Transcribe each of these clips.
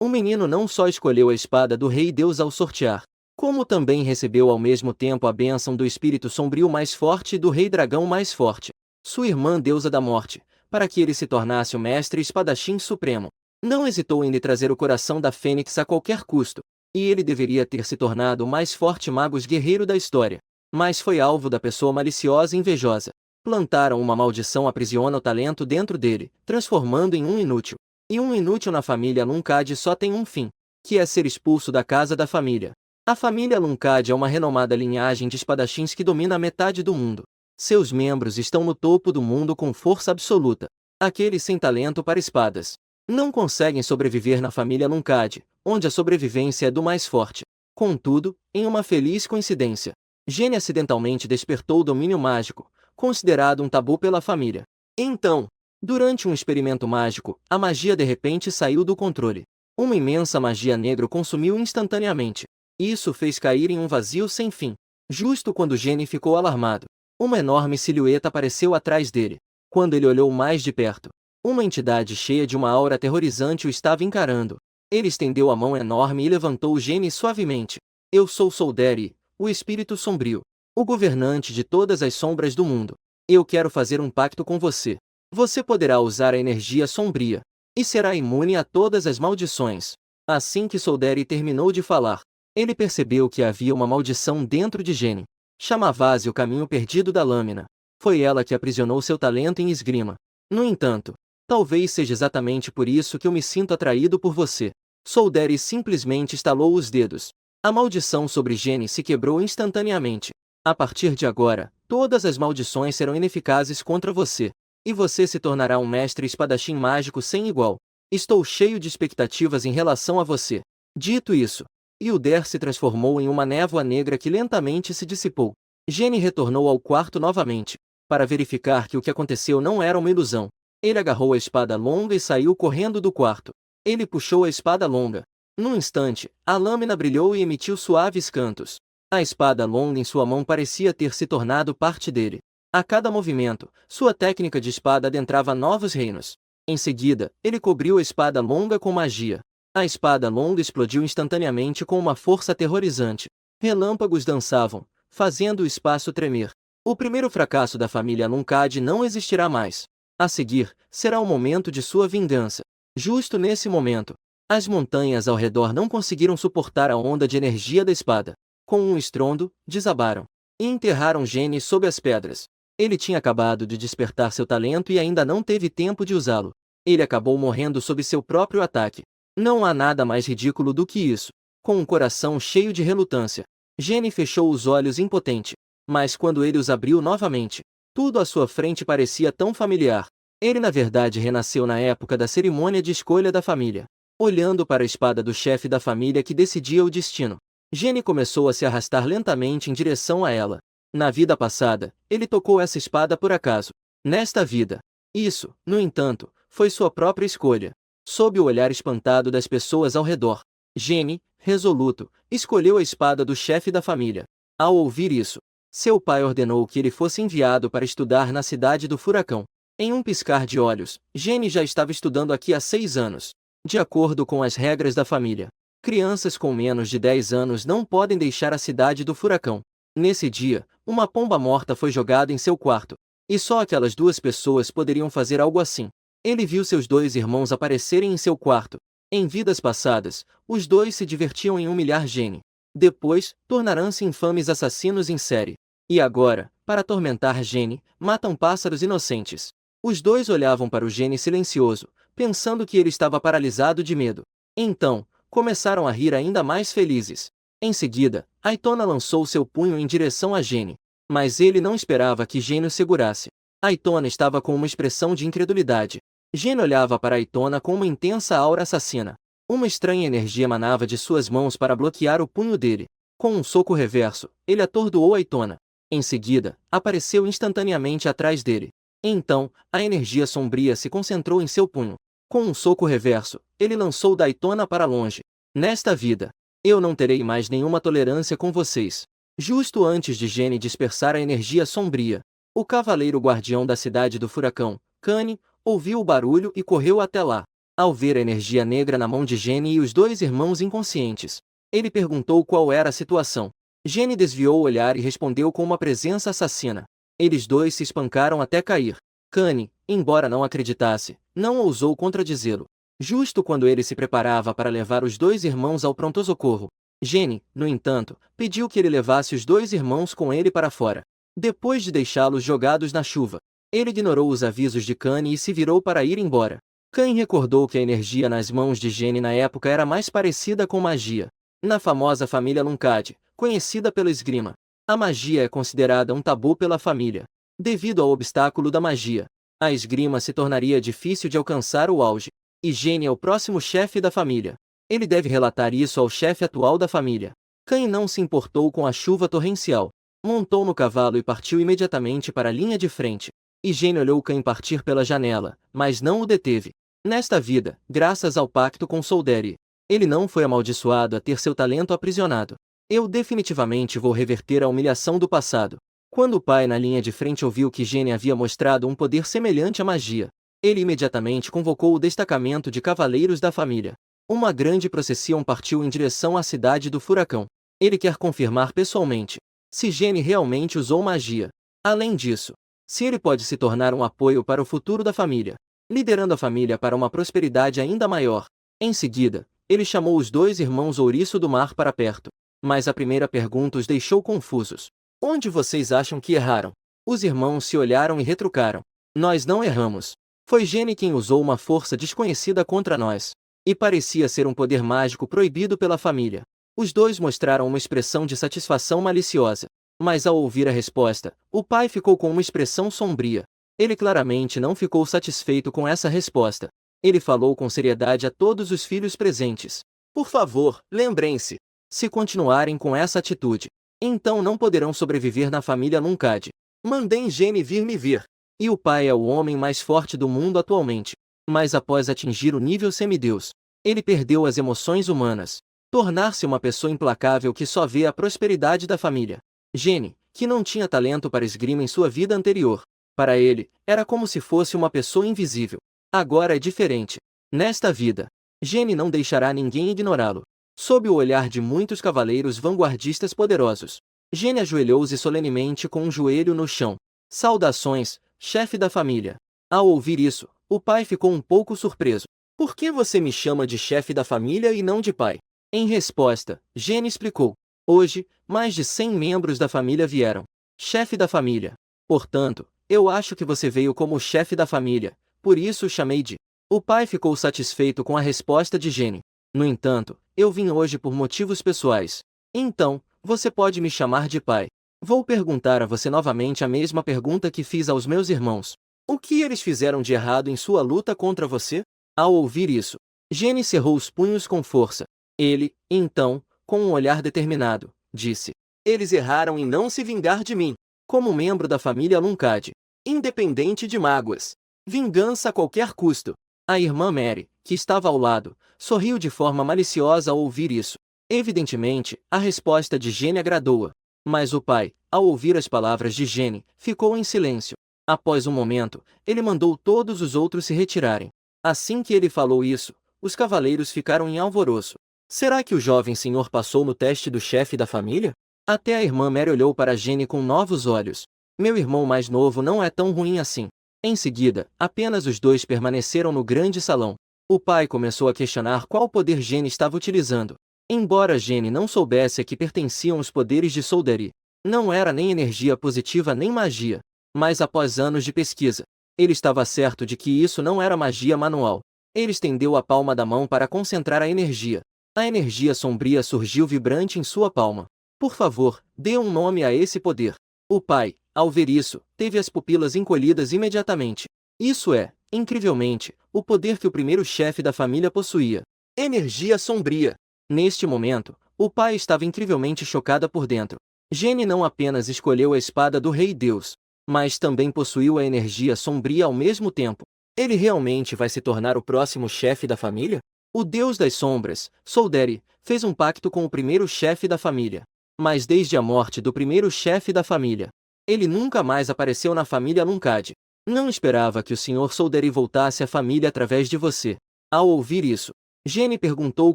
O menino não só escolheu a espada do Rei Deus ao sortear, como também recebeu ao mesmo tempo a bênção do espírito sombrio mais forte e do Rei Dragão mais forte, sua irmã deusa da morte, para que ele se tornasse o mestre espadachim supremo. Não hesitou em lhe trazer o coração da Fênix a qualquer custo, e ele deveria ter se tornado o mais forte mago guerreiro da história. Mas foi alvo da pessoa maliciosa e invejosa. Plantaram uma maldição aprisiona o talento dentro dele, transformando em um inútil. E um inútil na família Luncad só tem um fim, que é ser expulso da casa da família. A família Luncad é uma renomada linhagem de espadachins que domina a metade do mundo. Seus membros estão no topo do mundo com força absoluta. Aqueles sem talento para espadas não conseguem sobreviver na família Luncad, onde a sobrevivência é do mais forte. Contudo, em uma feliz coincidência, Jenny acidentalmente despertou o domínio mágico, considerado um tabu pela família. Então, durante um experimento mágico, a magia de repente saiu do controle. Uma imensa magia negra o consumiu instantaneamente. Isso fez cair em um vazio sem fim. Justo quando Jenny ficou alarmado, uma enorme silhueta apareceu atrás dele. Quando ele olhou mais de perto, uma entidade cheia de uma aura aterrorizante o estava encarando. Ele estendeu a mão enorme e levantou Jenny suavemente. Eu sou Solderi, o espírito sombrio, o governante de todas as sombras do mundo. Eu quero fazer um pacto com você. Você poderá usar a energia sombria e será imune a todas as maldições. Assim que Solderi terminou de falar, ele percebeu que havia uma maldição dentro de Jenny. Chamava-se o caminho perdido da lâmina. Foi ela que aprisionou seu talento em esgrima. No entanto, talvez seja exatamente por isso que eu me sinto atraído por você. Solderi simplesmente estalou os dedos. A maldição sobre Jenny se quebrou instantaneamente. A partir de agora, todas as maldições serão ineficazes contra você. E você se tornará um mestre espadachim mágico sem igual. Estou cheio de expectativas em relação a você. Dito isso, Hilder se transformou em uma névoa negra que lentamente se dissipou. Jenny retornou ao quarto novamente, para verificar que o que aconteceu não era uma ilusão. Ele agarrou a espada longa e saiu correndo do quarto. Ele puxou a espada longa. Num instante, a lâmina brilhou e emitiu suaves cantos. A espada longa em sua mão parecia ter se tornado parte dele. A cada movimento, sua técnica de espada adentrava novos reinos. Em seguida, ele cobriu a espada longa com magia. A espada longa explodiu instantaneamente com uma força aterrorizante. Relâmpagos dançavam, fazendo o espaço tremer. O primeiro fracasso da família Luncad não existirá mais. A seguir, será o momento de sua vingança. Justo nesse momento, as montanhas ao redor não conseguiram suportar a onda de energia da espada. Com um estrondo, desabaram e enterraram Jenny sob as pedras. Ele tinha acabado de despertar seu talento e ainda não teve tempo de usá-lo. Ele acabou morrendo sob seu próprio ataque. Não há nada mais ridículo do que isso. Com um coração cheio de relutância, Jenny fechou os olhos impotente. Mas quando ele os abriu novamente, tudo à sua frente parecia tão familiar. Ele na verdade renasceu na época da cerimônia de escolha da família. Olhando para a espada do chefe da família que decidia o destino, Jenny começou a se arrastar lentamente em direção a ela. Na vida passada, ele tocou essa espada por acaso. Nesta vida, isso, no entanto, foi sua própria escolha. Sob o olhar espantado das pessoas ao redor, Jenny, resoluto, escolheu a espada do chefe da família. Ao ouvir isso, seu pai ordenou que ele fosse enviado para estudar na cidade do furacão. Em um piscar de olhos, Jenny já estava estudando aqui há 6 anos. De acordo com as regras da família, crianças com menos de 10 anos não podem deixar a cidade do furacão. Nesse dia, uma pomba morta foi jogada em seu quarto. E só aquelas 2 pessoas poderiam fazer algo assim. Ele viu seus 2 irmãos aparecerem em seu quarto. Em vidas passadas, os 2 se divertiam em humilhar Jenny. Depois, tornarão-se infames assassinos em série. E agora, para atormentar Jenny, matam pássaros inocentes. Os 2 olhavam para o Jenny silencioso, pensando que ele estava paralisado de medo. Então, começaram a rir ainda mais felizes. Em seguida, Aitona lançou seu punho em direção a Jenny. Mas ele não esperava que Jenny o segurasse. Aitona estava com uma expressão de incredulidade. Jenny olhava para Aitona com uma intensa aura assassina. Uma estranha energia emanava de suas mãos para bloquear o punho dele. Com um soco reverso, ele atordoou Aitona. Em seguida, apareceu instantaneamente atrás dele. Então, a energia sombria se concentrou em seu punho. Com um soco reverso, ele lançou Daytona para longe. Nesta vida, eu não terei mais nenhuma tolerância com vocês. Justo antes de Jenny dispersar a energia sombria, o cavaleiro guardião da cidade do furacão, Kane, ouviu o barulho e correu até lá. Ao ver a energia negra na mão de Jenny e os dois irmãos inconscientes, ele perguntou qual era a situação. Jenny desviou o olhar e respondeu com uma presença assassina. Eles dois se espancaram até cair. Kanye, embora não acreditasse, não ousou contradizê-lo. Justo quando ele se preparava para levar os dois irmãos ao pronto-socorro, Jenny, no entanto, pediu que ele levasse os dois irmãos com ele para fora. Depois de deixá-los jogados na chuva, ele ignorou os avisos de Kanye e se virou para ir embora. Kanye recordou que a energia nas mãos de Jenny na época era mais parecida com magia. Na famosa família Lunkad, conhecida pela esgrima, a magia é considerada um tabu pela família. Devido ao obstáculo da magia, a esgrima se tornaria difícil de alcançar o auge. E Jenny é o próximo chefe da família. Ele deve relatar isso ao chefe atual da família. Kanye não se importou com a chuva torrencial. Montou no cavalo e partiu imediatamente para a linha de frente. E Jenny olhou Kanye partir pela janela, mas não o deteve. Nesta vida, graças ao pacto com Solderi, ele não foi amaldiçoado a ter seu talento aprisionado. Eu definitivamente vou reverter a humilhação do passado. Quando o pai na linha de frente ouviu que Jenny havia mostrado um poder semelhante à magia, ele imediatamente convocou o destacamento de cavaleiros da família. Uma grande procissão partiu em direção à cidade do furacão. Ele quer confirmar pessoalmente se Jenny realmente usou magia. Além disso, se ele pode se tornar um apoio para o futuro da família, liderando a família para uma prosperidade ainda maior. Em seguida, ele chamou os dois irmãos Ouriço do Mar para perto. Mas a primeira pergunta os deixou confusos. Onde vocês acham que erraram? Os irmãos se olharam e retrucaram. Nós não erramos. Foi Jenny quem usou uma força desconhecida contra nós. E parecia ser um poder mágico proibido pela família. Os dois mostraram uma expressão de satisfação maliciosa. Mas ao ouvir a resposta, o pai ficou com uma expressão sombria. Ele claramente não ficou satisfeito com essa resposta. Ele falou com seriedade a todos os filhos presentes. Por favor, lembrem-se. Se continuarem com essa atitude, então não poderão sobreviver na família Lunkad. Mandem Jenny vir me ver. E o pai é o homem mais forte do mundo atualmente. Mas após atingir o nível semideus, ele perdeu as emoções humanas. Tornar-se uma pessoa implacável que só vê a prosperidade da família. Jenny, que não tinha talento para esgrima em sua vida anterior, para ele, era como se fosse uma pessoa invisível. Agora é diferente. Nesta vida, Jenny não deixará ninguém ignorá-lo. Sob o olhar de muitos cavaleiros vanguardistas poderosos, Jenny ajoelhou-se solenemente com um joelho no chão. Saudações, chefe da família. Ao ouvir isso, o pai ficou um pouco surpreso. Por que você me chama de chefe da família e não de pai? Em resposta, Jenny explicou. Hoje, mais de 100 membros da família vieram. Chefe da família. Portanto, eu acho que você veio como chefe da família, por isso o chamei de. O pai ficou satisfeito com a resposta de Jenny. No entanto, eu vim hoje por motivos pessoais. Então, você pode me chamar de pai. Vou perguntar a você novamente a mesma pergunta que fiz aos meus irmãos. O que eles fizeram de errado em sua luta contra você? Ao ouvir isso, Jenny cerrou os punhos com força. Ele, então, com um olhar determinado, disse: eles erraram em não se vingar de mim, como membro da família Lunkad. Independente de mágoas. Vingança a qualquer custo. A irmã Mary, que estava ao lado, sorriu de forma maliciosa ao ouvir isso. Evidentemente, a resposta de Jenny agradou-a. Mas o pai, ao ouvir as palavras de Jenny, ficou em silêncio. Após um momento, ele mandou todos os outros se retirarem. Assim que ele falou isso, os cavaleiros ficaram em alvoroço. Será que o jovem senhor passou no teste do chefe da família? Até a irmã Mary olhou para Jenny com novos olhos. Meu irmão mais novo não é tão ruim assim. Em seguida, apenas os dois permaneceram no grande salão. O pai começou a questionar qual poder Jenny estava utilizando. Embora Jenny não soubesse a que pertenciam os poderes de Solderi, não era nem energia positiva nem magia. Mas após anos de pesquisa, ele estava certo de que isso não era magia manual. Ele estendeu a palma da mão para concentrar a energia. A energia sombria surgiu vibrante em sua palma. Por favor, dê um nome a esse poder. O pai, ao ver isso, teve as pupilas encolhidas imediatamente. Isso é, incrivelmente, o poder que o primeiro chefe da família possuía. Energia sombria. Neste momento, o pai estava incrivelmente chocado por dentro. Jenny não apenas escolheu a espada do Rei Deus, mas também possuiu a energia sombria ao mesmo tempo. Ele realmente vai se tornar o próximo chefe da família? O Deus das Sombras, Solderi, fez um pacto com o primeiro chefe da família. Mas desde a morte do primeiro chefe da família, ele nunca mais apareceu na família Lunkad. Não esperava que o Sr. Solderi voltasse à família através de você. Ao ouvir isso, Jenny perguntou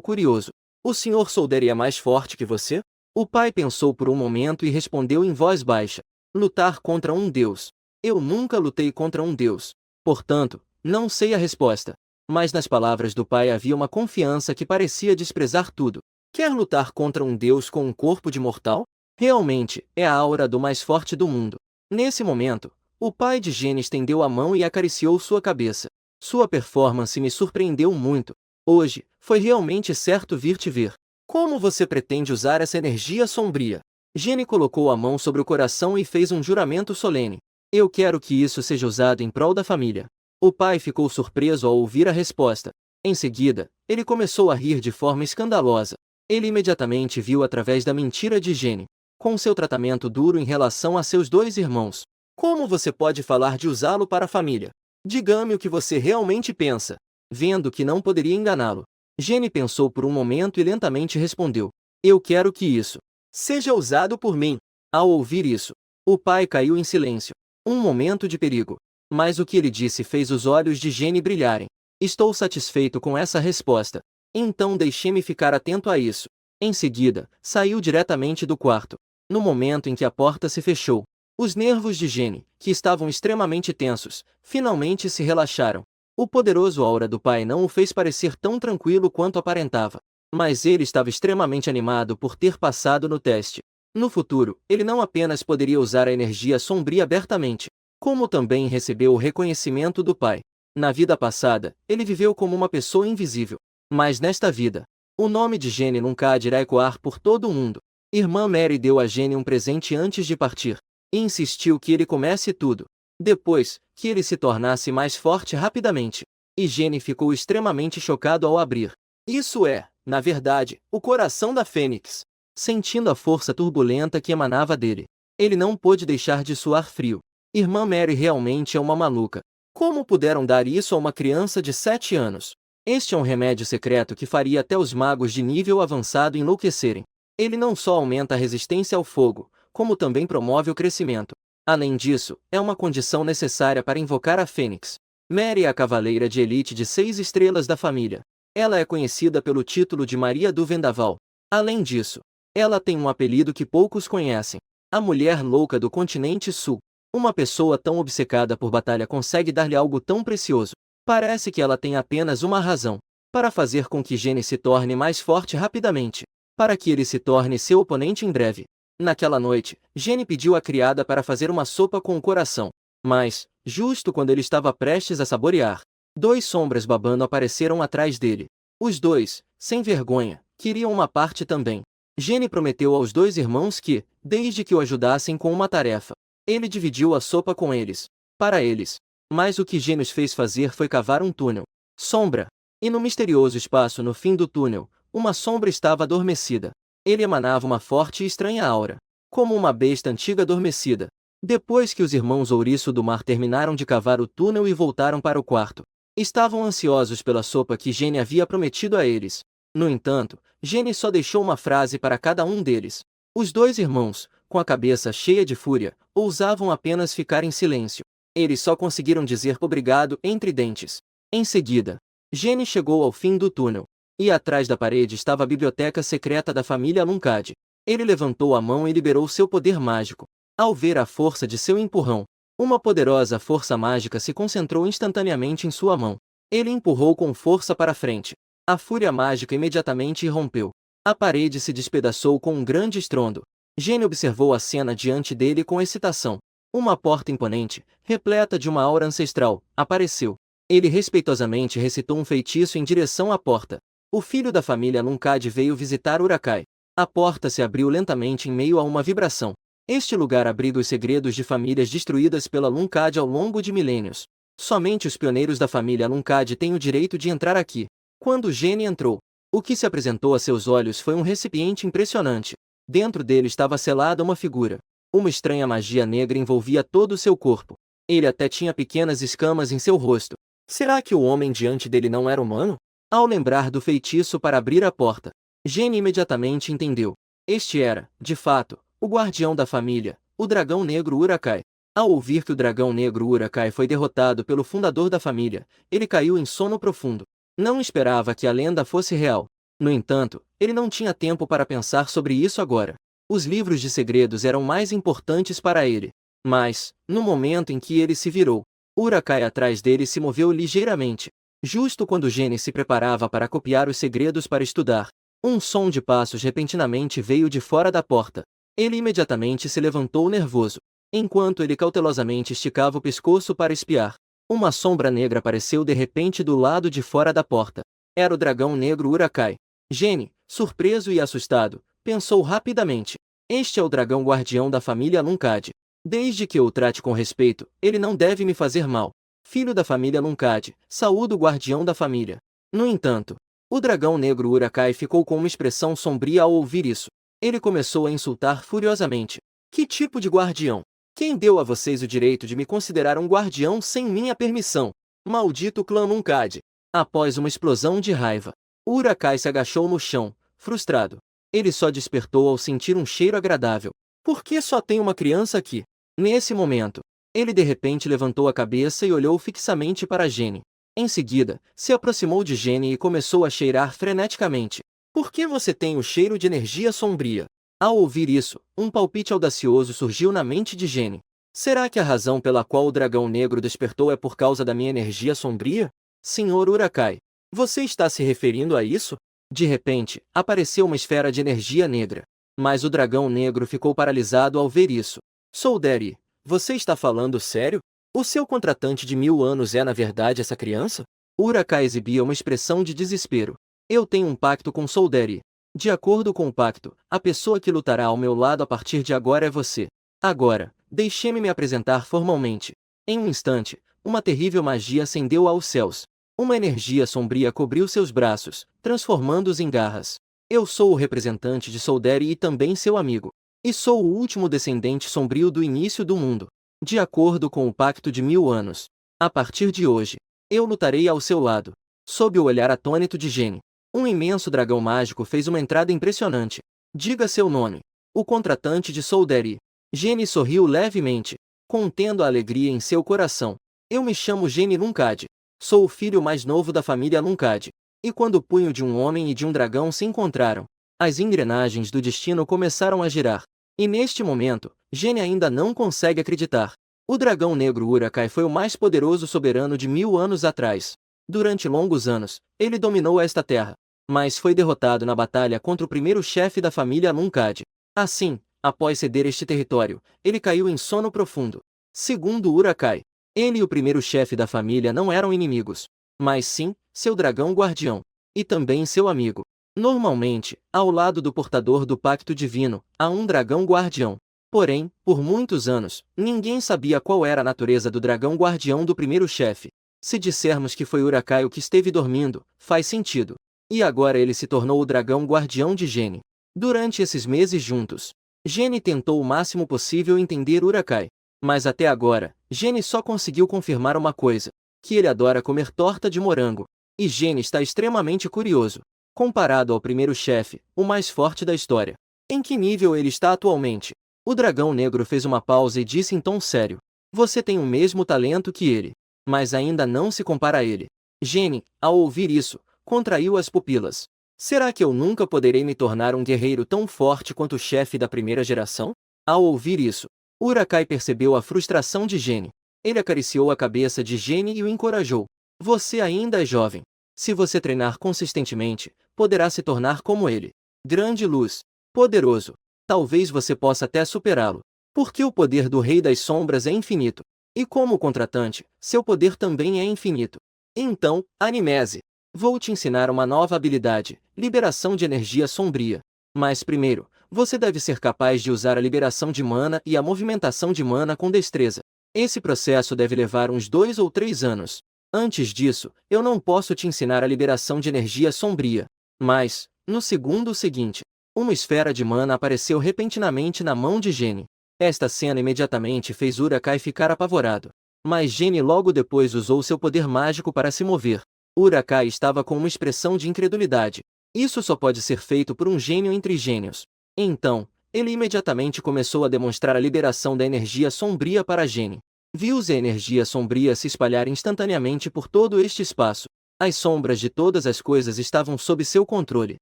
curioso: O Sr. Solder é mais forte que você? O pai pensou por um momento e respondeu em voz baixa: Lutar contra um deus. Eu nunca lutei contra um deus. Portanto, não sei a resposta. Mas nas palavras do pai havia uma confiança que parecia desprezar tudo. Quer lutar contra um deus com um corpo de mortal? Realmente, é a aura do mais forte do mundo. Nesse momento, o pai de Jenny estendeu a mão e acariciou sua cabeça. Sua performance me surpreendeu muito. Hoje, foi realmente certo vir te ver. Como você pretende usar essa energia sombria? Jenny colocou a mão sobre o coração e fez um juramento solene. Eu quero que isso seja usado em prol da família. O pai ficou surpreso ao ouvir a resposta. Em seguida, ele começou a rir de forma escandalosa. Ele imediatamente viu através da mentira de Jenny. Com seu tratamento duro em relação a seus dois irmãos. Como você pode falar de usá-lo para a família? Diga-me o que você realmente pensa. Vendo que não poderia enganá-lo, Jenny pensou por um momento e lentamente respondeu: Eu quero que isso seja usado por mim. Ao ouvir isso, o pai caiu em silêncio. Um momento de perigo. Mas o que ele disse fez os olhos de Jenny brilharem. Estou satisfeito com essa resposta. Então deixe-me ficar atento a isso. Em seguida, saiu diretamente do quarto. No momento em que a porta se fechou, os nervos de Jenny, que estavam extremamente tensos, finalmente se relaxaram. O poderoso aura do pai não o fez parecer tão tranquilo quanto aparentava. Mas ele estava extremamente animado por ter passado no teste. No futuro, ele não apenas poderia usar a energia sombria abertamente, como também recebeu o reconhecimento do pai. Na vida passada, ele viveu como uma pessoa invisível. Mas nesta vida, o nome de Jenny nunca há de irá ecoar por todo o mundo. Irmã Mary deu a Jenny um presente antes de partir, e insistiu que ele comesse tudo. Depois, que ele se tornasse mais forte rapidamente. E Jenny ficou extremamente chocado ao abrir. Isso é, na verdade, o coração da Fênix. Sentindo a força turbulenta que emanava dele, ele não pôde deixar de suar frio. Irmã Mary realmente é uma maluca. Como puderam dar isso a uma criança de 7 anos? Este é um remédio secreto que faria até os magos de nível avançado enlouquecerem. Ele não só aumenta a resistência ao fogo, como também promove o crescimento. Além disso, é uma condição necessária para invocar a Fênix. Mary é a cavaleira de elite de 6 estrelas da família. Ela é conhecida pelo título de Maria do Vendaval. Além disso, ela tem um apelido que poucos conhecem: a Mulher Louca do Continente Sul. Uma pessoa tão obcecada por batalha consegue dar-lhe algo tão precioso. Parece que ela tem apenas uma razão: para fazer com que Jenny se torne mais forte rapidamente, para que ele se torne seu oponente em breve. Naquela noite, Jenny pediu à criada para fazer uma sopa com o coração. Mas, justo quando ele estava prestes a saborear, 2 sombras babando apareceram atrás dele. Os dois, sem vergonha, queriam uma parte também. Jenny prometeu aos 2 irmãos que, desde que o ajudassem com uma tarefa, ele dividiu a sopa com eles. Para eles. Mas o que Jenny os fez fazer foi cavar um túnel. Sombra. E no misterioso espaço no fim do túnel, uma sombra estava adormecida. Ele emanava uma forte e estranha aura, como uma besta antiga adormecida. Depois que os irmãos Ouriço do Mar terminaram de cavar o túnel e voltaram para o quarto, estavam ansiosos pela sopa que Jenny havia prometido a eles. No entanto, Jenny só deixou uma frase para cada um deles. Os 2 irmãos, com a cabeça cheia de fúria, ousavam apenas ficar em silêncio. Eles só conseguiram dizer obrigado entre dentes. Em seguida, Jenny chegou ao fim do túnel. E atrás da parede estava a biblioteca secreta da família Aluncard. Ele levantou a mão e liberou seu poder mágico. Ao ver a força de seu empurrão, uma poderosa força mágica se concentrou instantaneamente em sua mão. Ele empurrou com força para frente. A fúria mágica imediatamente irrompeu. A parede se despedaçou com um grande estrondo. Jenny observou a cena diante dele com excitação. Uma porta imponente, repleta de uma aura ancestral, apareceu. Ele respeitosamente recitou um feitiço em direção à porta. O filho da família Aluncard veio visitar Uruk-hai. A porta se abriu lentamente em meio a uma vibração. Este lugar abriga os segredos de famílias destruídas pela Aluncard ao longo de milênios. Somente os pioneiros da família Aluncard têm o direito de entrar aqui. Quando Jenny entrou, o que se apresentou a seus olhos foi um recipiente impressionante. Dentro dele estava selada uma figura. Uma estranha magia negra envolvia todo o seu corpo. Ele até tinha pequenas escamas em seu rosto. Será que o homem diante dele não era humano? Ao lembrar do feitiço para abrir a porta, Jenny imediatamente entendeu. Este era, de fato, o guardião da família, o dragão negro Uruk-hai. Ao ouvir que o dragão negro Uruk-hai foi derrotado pelo fundador da família, ele caiu em sono profundo. Não esperava que a lenda fosse real. No entanto, ele não tinha tempo para pensar sobre isso agora. Os livros de segredos eram mais importantes para ele. Mas, no momento em que ele se virou, Uruk-hai atrás dele se moveu ligeiramente. Justo quando Gene se preparava para copiar os segredos para estudar, um som de passos repentinamente veio de fora da porta. Ele imediatamente se levantou nervoso. Enquanto ele cautelosamente esticava o pescoço para espiar, uma sombra negra apareceu de repente do lado de fora da porta. Era o dragão negro Uruk-hai. Gene, surpreso e assustado, pensou rapidamente. Este é o dragão guardião da família Aluncard. Desde que eu o trate com respeito, ele não deve me fazer mal. Filho da família Aluncard, saúdo o guardião da família. No entanto, o dragão negro Uruk-hai ficou com uma expressão sombria ao ouvir isso. Ele começou a insultar furiosamente. Que tipo de guardião? Quem deu a vocês o direito de me considerar um guardião sem minha permissão? Maldito clã Aluncard! Após uma explosão de raiva, Uruk-hai se agachou no chão, frustrado. Ele só despertou ao sentir um cheiro agradável. Por que só tem uma criança aqui? Nesse momento, ele de repente levantou a cabeça e olhou fixamente para Gene. Em seguida, se aproximou de Gene e começou a cheirar freneticamente. Por que você tem o cheiro de energia sombria? Ao ouvir isso, um palpite audacioso surgiu na mente de Gene. Será que a razão pela qual o dragão negro despertou é por causa da minha energia sombria? Senhor Uruk-hai, você está se referindo a isso? De repente, apareceu uma esfera de energia negra. Mas o dragão negro ficou paralisado ao ver isso. Solderi, você está falando sério? O seu contratante de 1000 anos é na verdade essa criança? Uruk-hai exibia uma expressão de desespero. Eu tenho um pacto com Solderi. De acordo com o pacto, a pessoa que lutará ao meu lado a partir de agora é você. Agora, deixe-me me apresentar formalmente. Em um instante, uma terrível magia ascendeu aos céus. Uma energia sombria cobriu seus braços, transformando-os em garras. Eu sou o representante de Solderi e também seu amigo. E sou o último descendente sombrio do início do mundo. De acordo com o pacto de 1000 anos. A partir de hoje, eu lutarei ao seu lado. Sob o olhar atônito de Gene, um imenso dragão mágico fez uma entrada impressionante. Diga seu nome. O contratante de Solderi. Gene sorriu levemente, contendo a alegria em seu coração. Eu me chamo Gene Aluncard. Sou o filho mais novo da família Aluncard. E quando o punho de um homem e de um dragão se encontraram, as engrenagens do destino começaram a girar. E neste momento, Gene ainda não consegue acreditar. O dragão negro Uruk-hai foi o mais poderoso soberano de 1000 anos atrás. Durante longos anos, ele dominou esta terra, mas foi derrotado na batalha contra o primeiro chefe da família Aluncard. Assim, após ceder este território, ele caiu em sono profundo. Segundo Uruk-hai, ele e o primeiro chefe da família não eram inimigos, mas sim, seu dragão guardião, e também seu amigo. Normalmente, ao lado do portador do pacto divino, há um dragão guardião. Porém, por muitos anos, ninguém sabia qual era a natureza do dragão guardião do primeiro chefe. Se dissermos que foi Uruk-hai o que esteve dormindo, faz sentido. E agora ele se tornou o dragão guardião de Gene. Durante esses meses juntos, Gene tentou o máximo possível entender Uruk-hai. Mas até agora, Gene só conseguiu confirmar uma coisa: que ele adora comer torta de morango. E Gene está extremamente curioso. Comparado ao primeiro chefe, o mais forte da história. Em que nível ele está atualmente? O dragão negro fez uma pausa e disse em tom sério: você tem o mesmo talento que ele, mas ainda não se compara a ele. Gene, ao ouvir isso, contraiu as pupilas. Será que eu nunca poderei me tornar um guerreiro tão forte quanto o chefe da primeira geração? Ao ouvir isso, Uruk-hai percebeu a frustração de Gene. Ele acariciou a cabeça de Gene e o encorajou. Você ainda é jovem. Se você treinar consistentemente, poderá se tornar como ele. Grande luz. Poderoso. Talvez você possa até superá-lo. Porque o poder do Rei das Sombras é infinito. E como contratante, seu poder também é infinito. Então, Animese. Vou te ensinar uma nova habilidade, liberação de energia sombria. Mas primeiro, você deve ser capaz de usar a liberação de mana e a movimentação de mana com destreza. Esse processo deve levar uns 2 ou 3 anos. Antes disso, eu não posso te ensinar a liberação de energia sombria. Mas, no segundo seguinte, uma esfera de mana apareceu repentinamente na mão de Gene. Esta cena imediatamente fez Uruk-hai ficar apavorado. Mas Gene logo depois usou seu poder mágico para se mover. Uruk-hai estava com uma expressão de incredulidade. Isso só pode ser feito por um gênio entre gênios. Então, ele imediatamente começou a demonstrar a liberação da energia sombria para Gene. Viu-se a energia sombria se espalhar instantaneamente por todo este espaço. As sombras de todas as coisas estavam sob seu controle.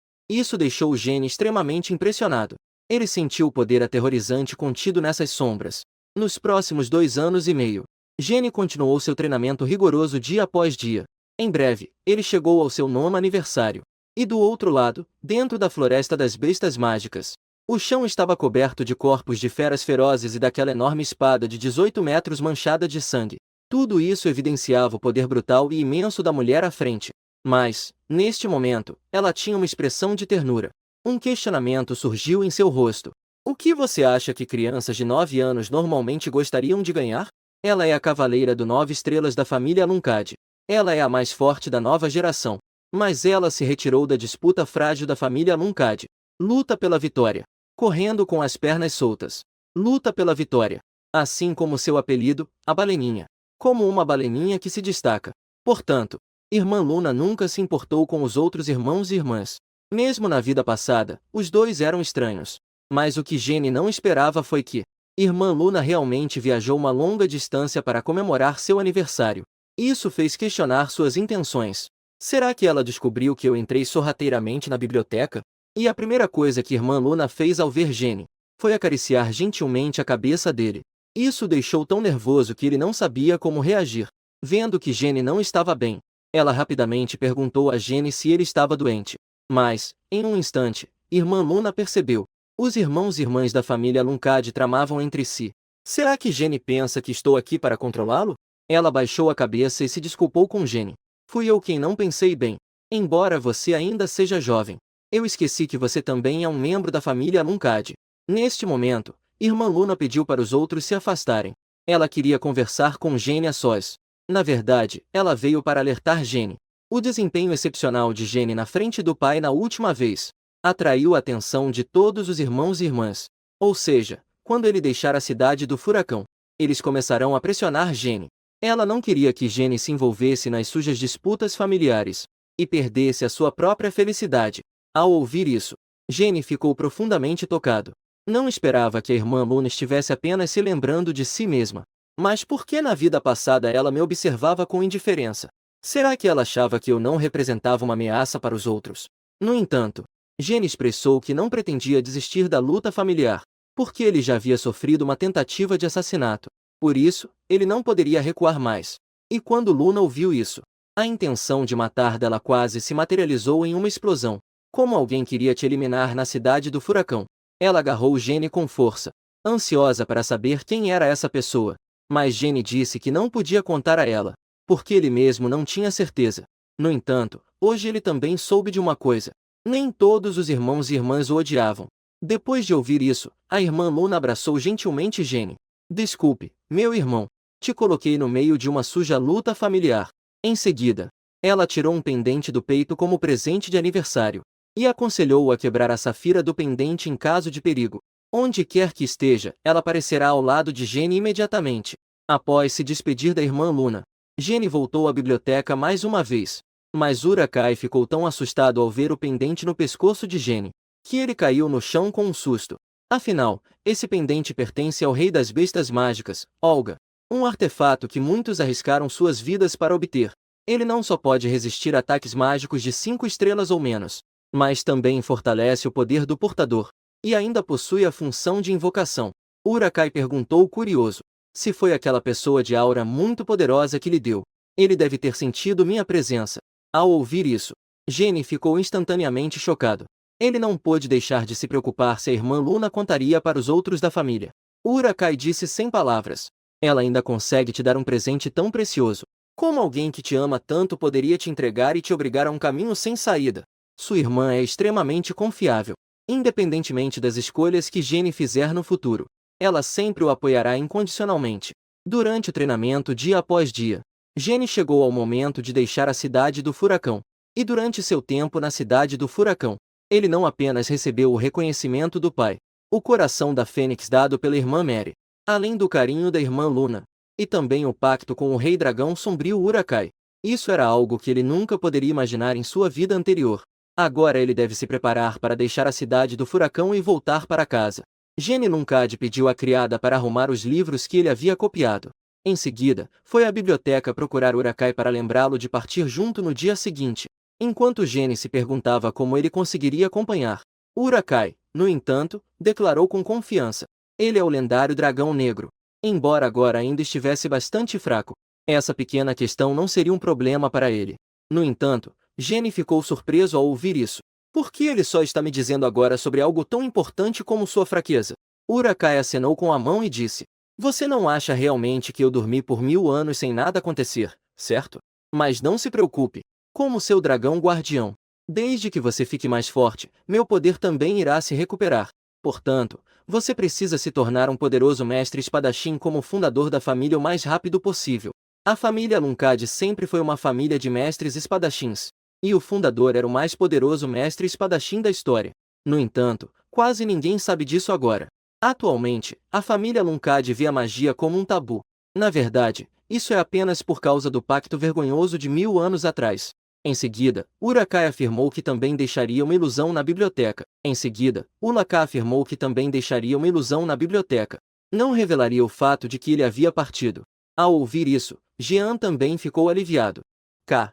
Isso deixou Gene extremamente impressionado. Ele sentiu o poder aterrorizante contido nessas sombras. Nos próximos 2 anos e meio, Gene continuou seu treinamento rigoroso dia após dia. Em breve, ele chegou ao seu 9º aniversário. E do outro lado, dentro da floresta das bestas mágicas, o chão estava coberto de corpos de feras ferozes e daquela enorme espada de 18 metros manchada de sangue. Tudo isso evidenciava o poder brutal e imenso da mulher à frente. Mas, neste momento, ela tinha uma expressão de ternura. Um questionamento surgiu em seu rosto. O que você acha que crianças de 9 anos normalmente gostariam de ganhar? Ela é a cavaleira do 9 estrelas da família Aluncard. Ela é a mais forte da nova geração. Mas ela se retirou da disputa frágil da família Aluncard. Luta pela vitória. Correndo com as pernas soltas. Luta pela vitória. Assim como seu apelido, a baleninha. Como uma baleninha que se destaca. Portanto, Irmã Luna nunca se importou com os outros irmãos e irmãs. Mesmo na vida passada, os dois eram estranhos. Mas o que Gene não esperava foi que Irmã Luna realmente viajou uma longa distância para comemorar seu aniversário. Isso fez questionar suas intenções. Será que ela descobriu que eu entrei sorrateiramente na biblioteca? E a primeira coisa que Irmã Luna fez ao ver Gene foi acariciar gentilmente a cabeça dele. Isso o deixou tão nervoso que ele não sabia como reagir. Vendo que Gene não estava bem, ela rapidamente perguntou a Gene se ele estava doente. Mas, em um instante, Irmã Luna percebeu. Os irmãos e irmãs da família Aluncard tramavam entre si. Será que Gene pensa que estou aqui para controlá-lo? Ela baixou a cabeça e se desculpou com Gene. Fui eu quem não pensei bem. Embora você ainda seja jovem, eu esqueci que você também é um membro da família Aluncard. Neste momento, Irmã Luna pediu para os outros se afastarem. Ela queria conversar com Gene a sós. Na verdade, ela veio para alertar Gene. O desempenho excepcional de Gene na frente do pai na última vez atraiu a atenção de todos os irmãos e irmãs. Ou seja, quando ele deixar a cidade do furacão, eles começarão a pressionar Gene. Ela não queria que Gene se envolvesse nas sujas disputas familiares e perdesse a sua própria felicidade. Ao ouvir isso, Gene ficou profundamente tocado. Não esperava que a irmã Luna estivesse apenas se lembrando de si mesma. Mas por que na vida passada ela me observava com indiferença? Será que ela achava que eu não representava uma ameaça para os outros? No entanto, Gene expressou que não pretendia desistir da luta familiar, porque ele já havia sofrido uma tentativa de assassinato. Por isso, ele não poderia recuar mais. E quando Luna ouviu isso, a intenção de matar dela quase se materializou em uma explosão. Como alguém queria te eliminar na cidade do furacão. Ela agarrou Gene com força, ansiosa para saber quem era essa pessoa. Mas Gene disse que não podia contar a ela, porque ele mesmo não tinha certeza. No entanto, hoje ele também soube de uma coisa. Nem todos os irmãos e irmãs o odiavam. Depois de ouvir isso, a irmã Luna abraçou gentilmente Gene. Desculpe, meu irmão. Te coloquei no meio de uma suja luta familiar. Em seguida, ela tirou um pendente do peito como presente de aniversário e aconselhou-o a quebrar a safira do pendente em caso de perigo. Onde quer que esteja, ela aparecerá ao lado de Gene imediatamente. Após se despedir da irmã Luna, Gene voltou à biblioteca mais uma vez. Mas Uruk-hai ficou tão assustado ao ver o pendente no pescoço de Gene, que ele caiu no chão com um susto. Afinal, esse pendente pertence ao rei das bestas mágicas, Olga. Um artefato que muitos arriscaram suas vidas para obter. Ele não só pode resistir a ataques mágicos de 5 estrelas ou menos, mas também fortalece o poder do portador. E ainda possui a função de invocação. Uruk-hai perguntou curioso. Se foi aquela pessoa de aura muito poderosa que lhe deu. Ele deve ter sentido minha presença. Ao ouvir isso, Gene ficou instantaneamente chocado. Ele não pôde deixar de se preocupar se a irmã Luna contaria para os outros da família. Uruk-hai disse sem palavras. Ela ainda consegue te dar um presente tão precioso. Como alguém que te ama tanto poderia te entregar e te obrigar a um caminho sem saída? Sua irmã é extremamente confiável. Independentemente das escolhas que Gene fizer no futuro, ela sempre o apoiará incondicionalmente. Durante o treinamento dia após dia, Gene chegou ao momento de deixar a cidade do furacão. E durante seu tempo na cidade do furacão, ele não apenas recebeu o reconhecimento do pai, o coração da Fênix dado pela irmã Mary, além do carinho da irmã Luna, e também o pacto com o rei dragão sombrio Uruk-hai. Isso era algo que ele nunca poderia imaginar em sua vida anterior. Agora ele deve se preparar para deixar a cidade do furacão e voltar para casa. Gene Aluncard pediu à criada para arrumar os livros que ele havia copiado. Em seguida, foi à biblioteca procurar Uruk-hai para lembrá-lo de partir junto no dia seguinte. Enquanto Gene se perguntava como ele conseguiria acompanhar, Uruk-hai, no entanto, declarou com confiança: ele é o lendário dragão negro. Embora agora ainda estivesse bastante fraco, essa pequena questão não seria um problema para ele. No entanto, Gene ficou surpreso ao ouvir isso. Por que ele só está me dizendo agora sobre algo tão importante como sua fraqueza? Uruk-hai acenou com a mão e disse: você não acha realmente que eu dormi por 1000 anos sem nada acontecer, certo? Mas não se preocupe. Como seu dragão guardião, desde que você fique mais forte, meu poder também irá se recuperar. Portanto, você precisa se tornar um poderoso mestre espadachim como fundador da família o mais rápido possível. A família Alucard sempre foi uma família de mestres espadachins, e o fundador era o mais poderoso mestre espadachim da história. No entanto, quase ninguém sabe disso agora. Atualmente, a família Alucard vê a magia como um tabu. Na verdade, isso é apenas por causa do pacto vergonhoso de 1000 anos atrás. Em seguida, Uruk-hai afirmou que também deixaria uma ilusão na biblioteca. Em seguida, Uruk-hai afirmou que também deixaria uma ilusão na biblioteca. Não revelaria o fato de que ele havia partido. Ao ouvir isso, Jean também ficou aliviado. K.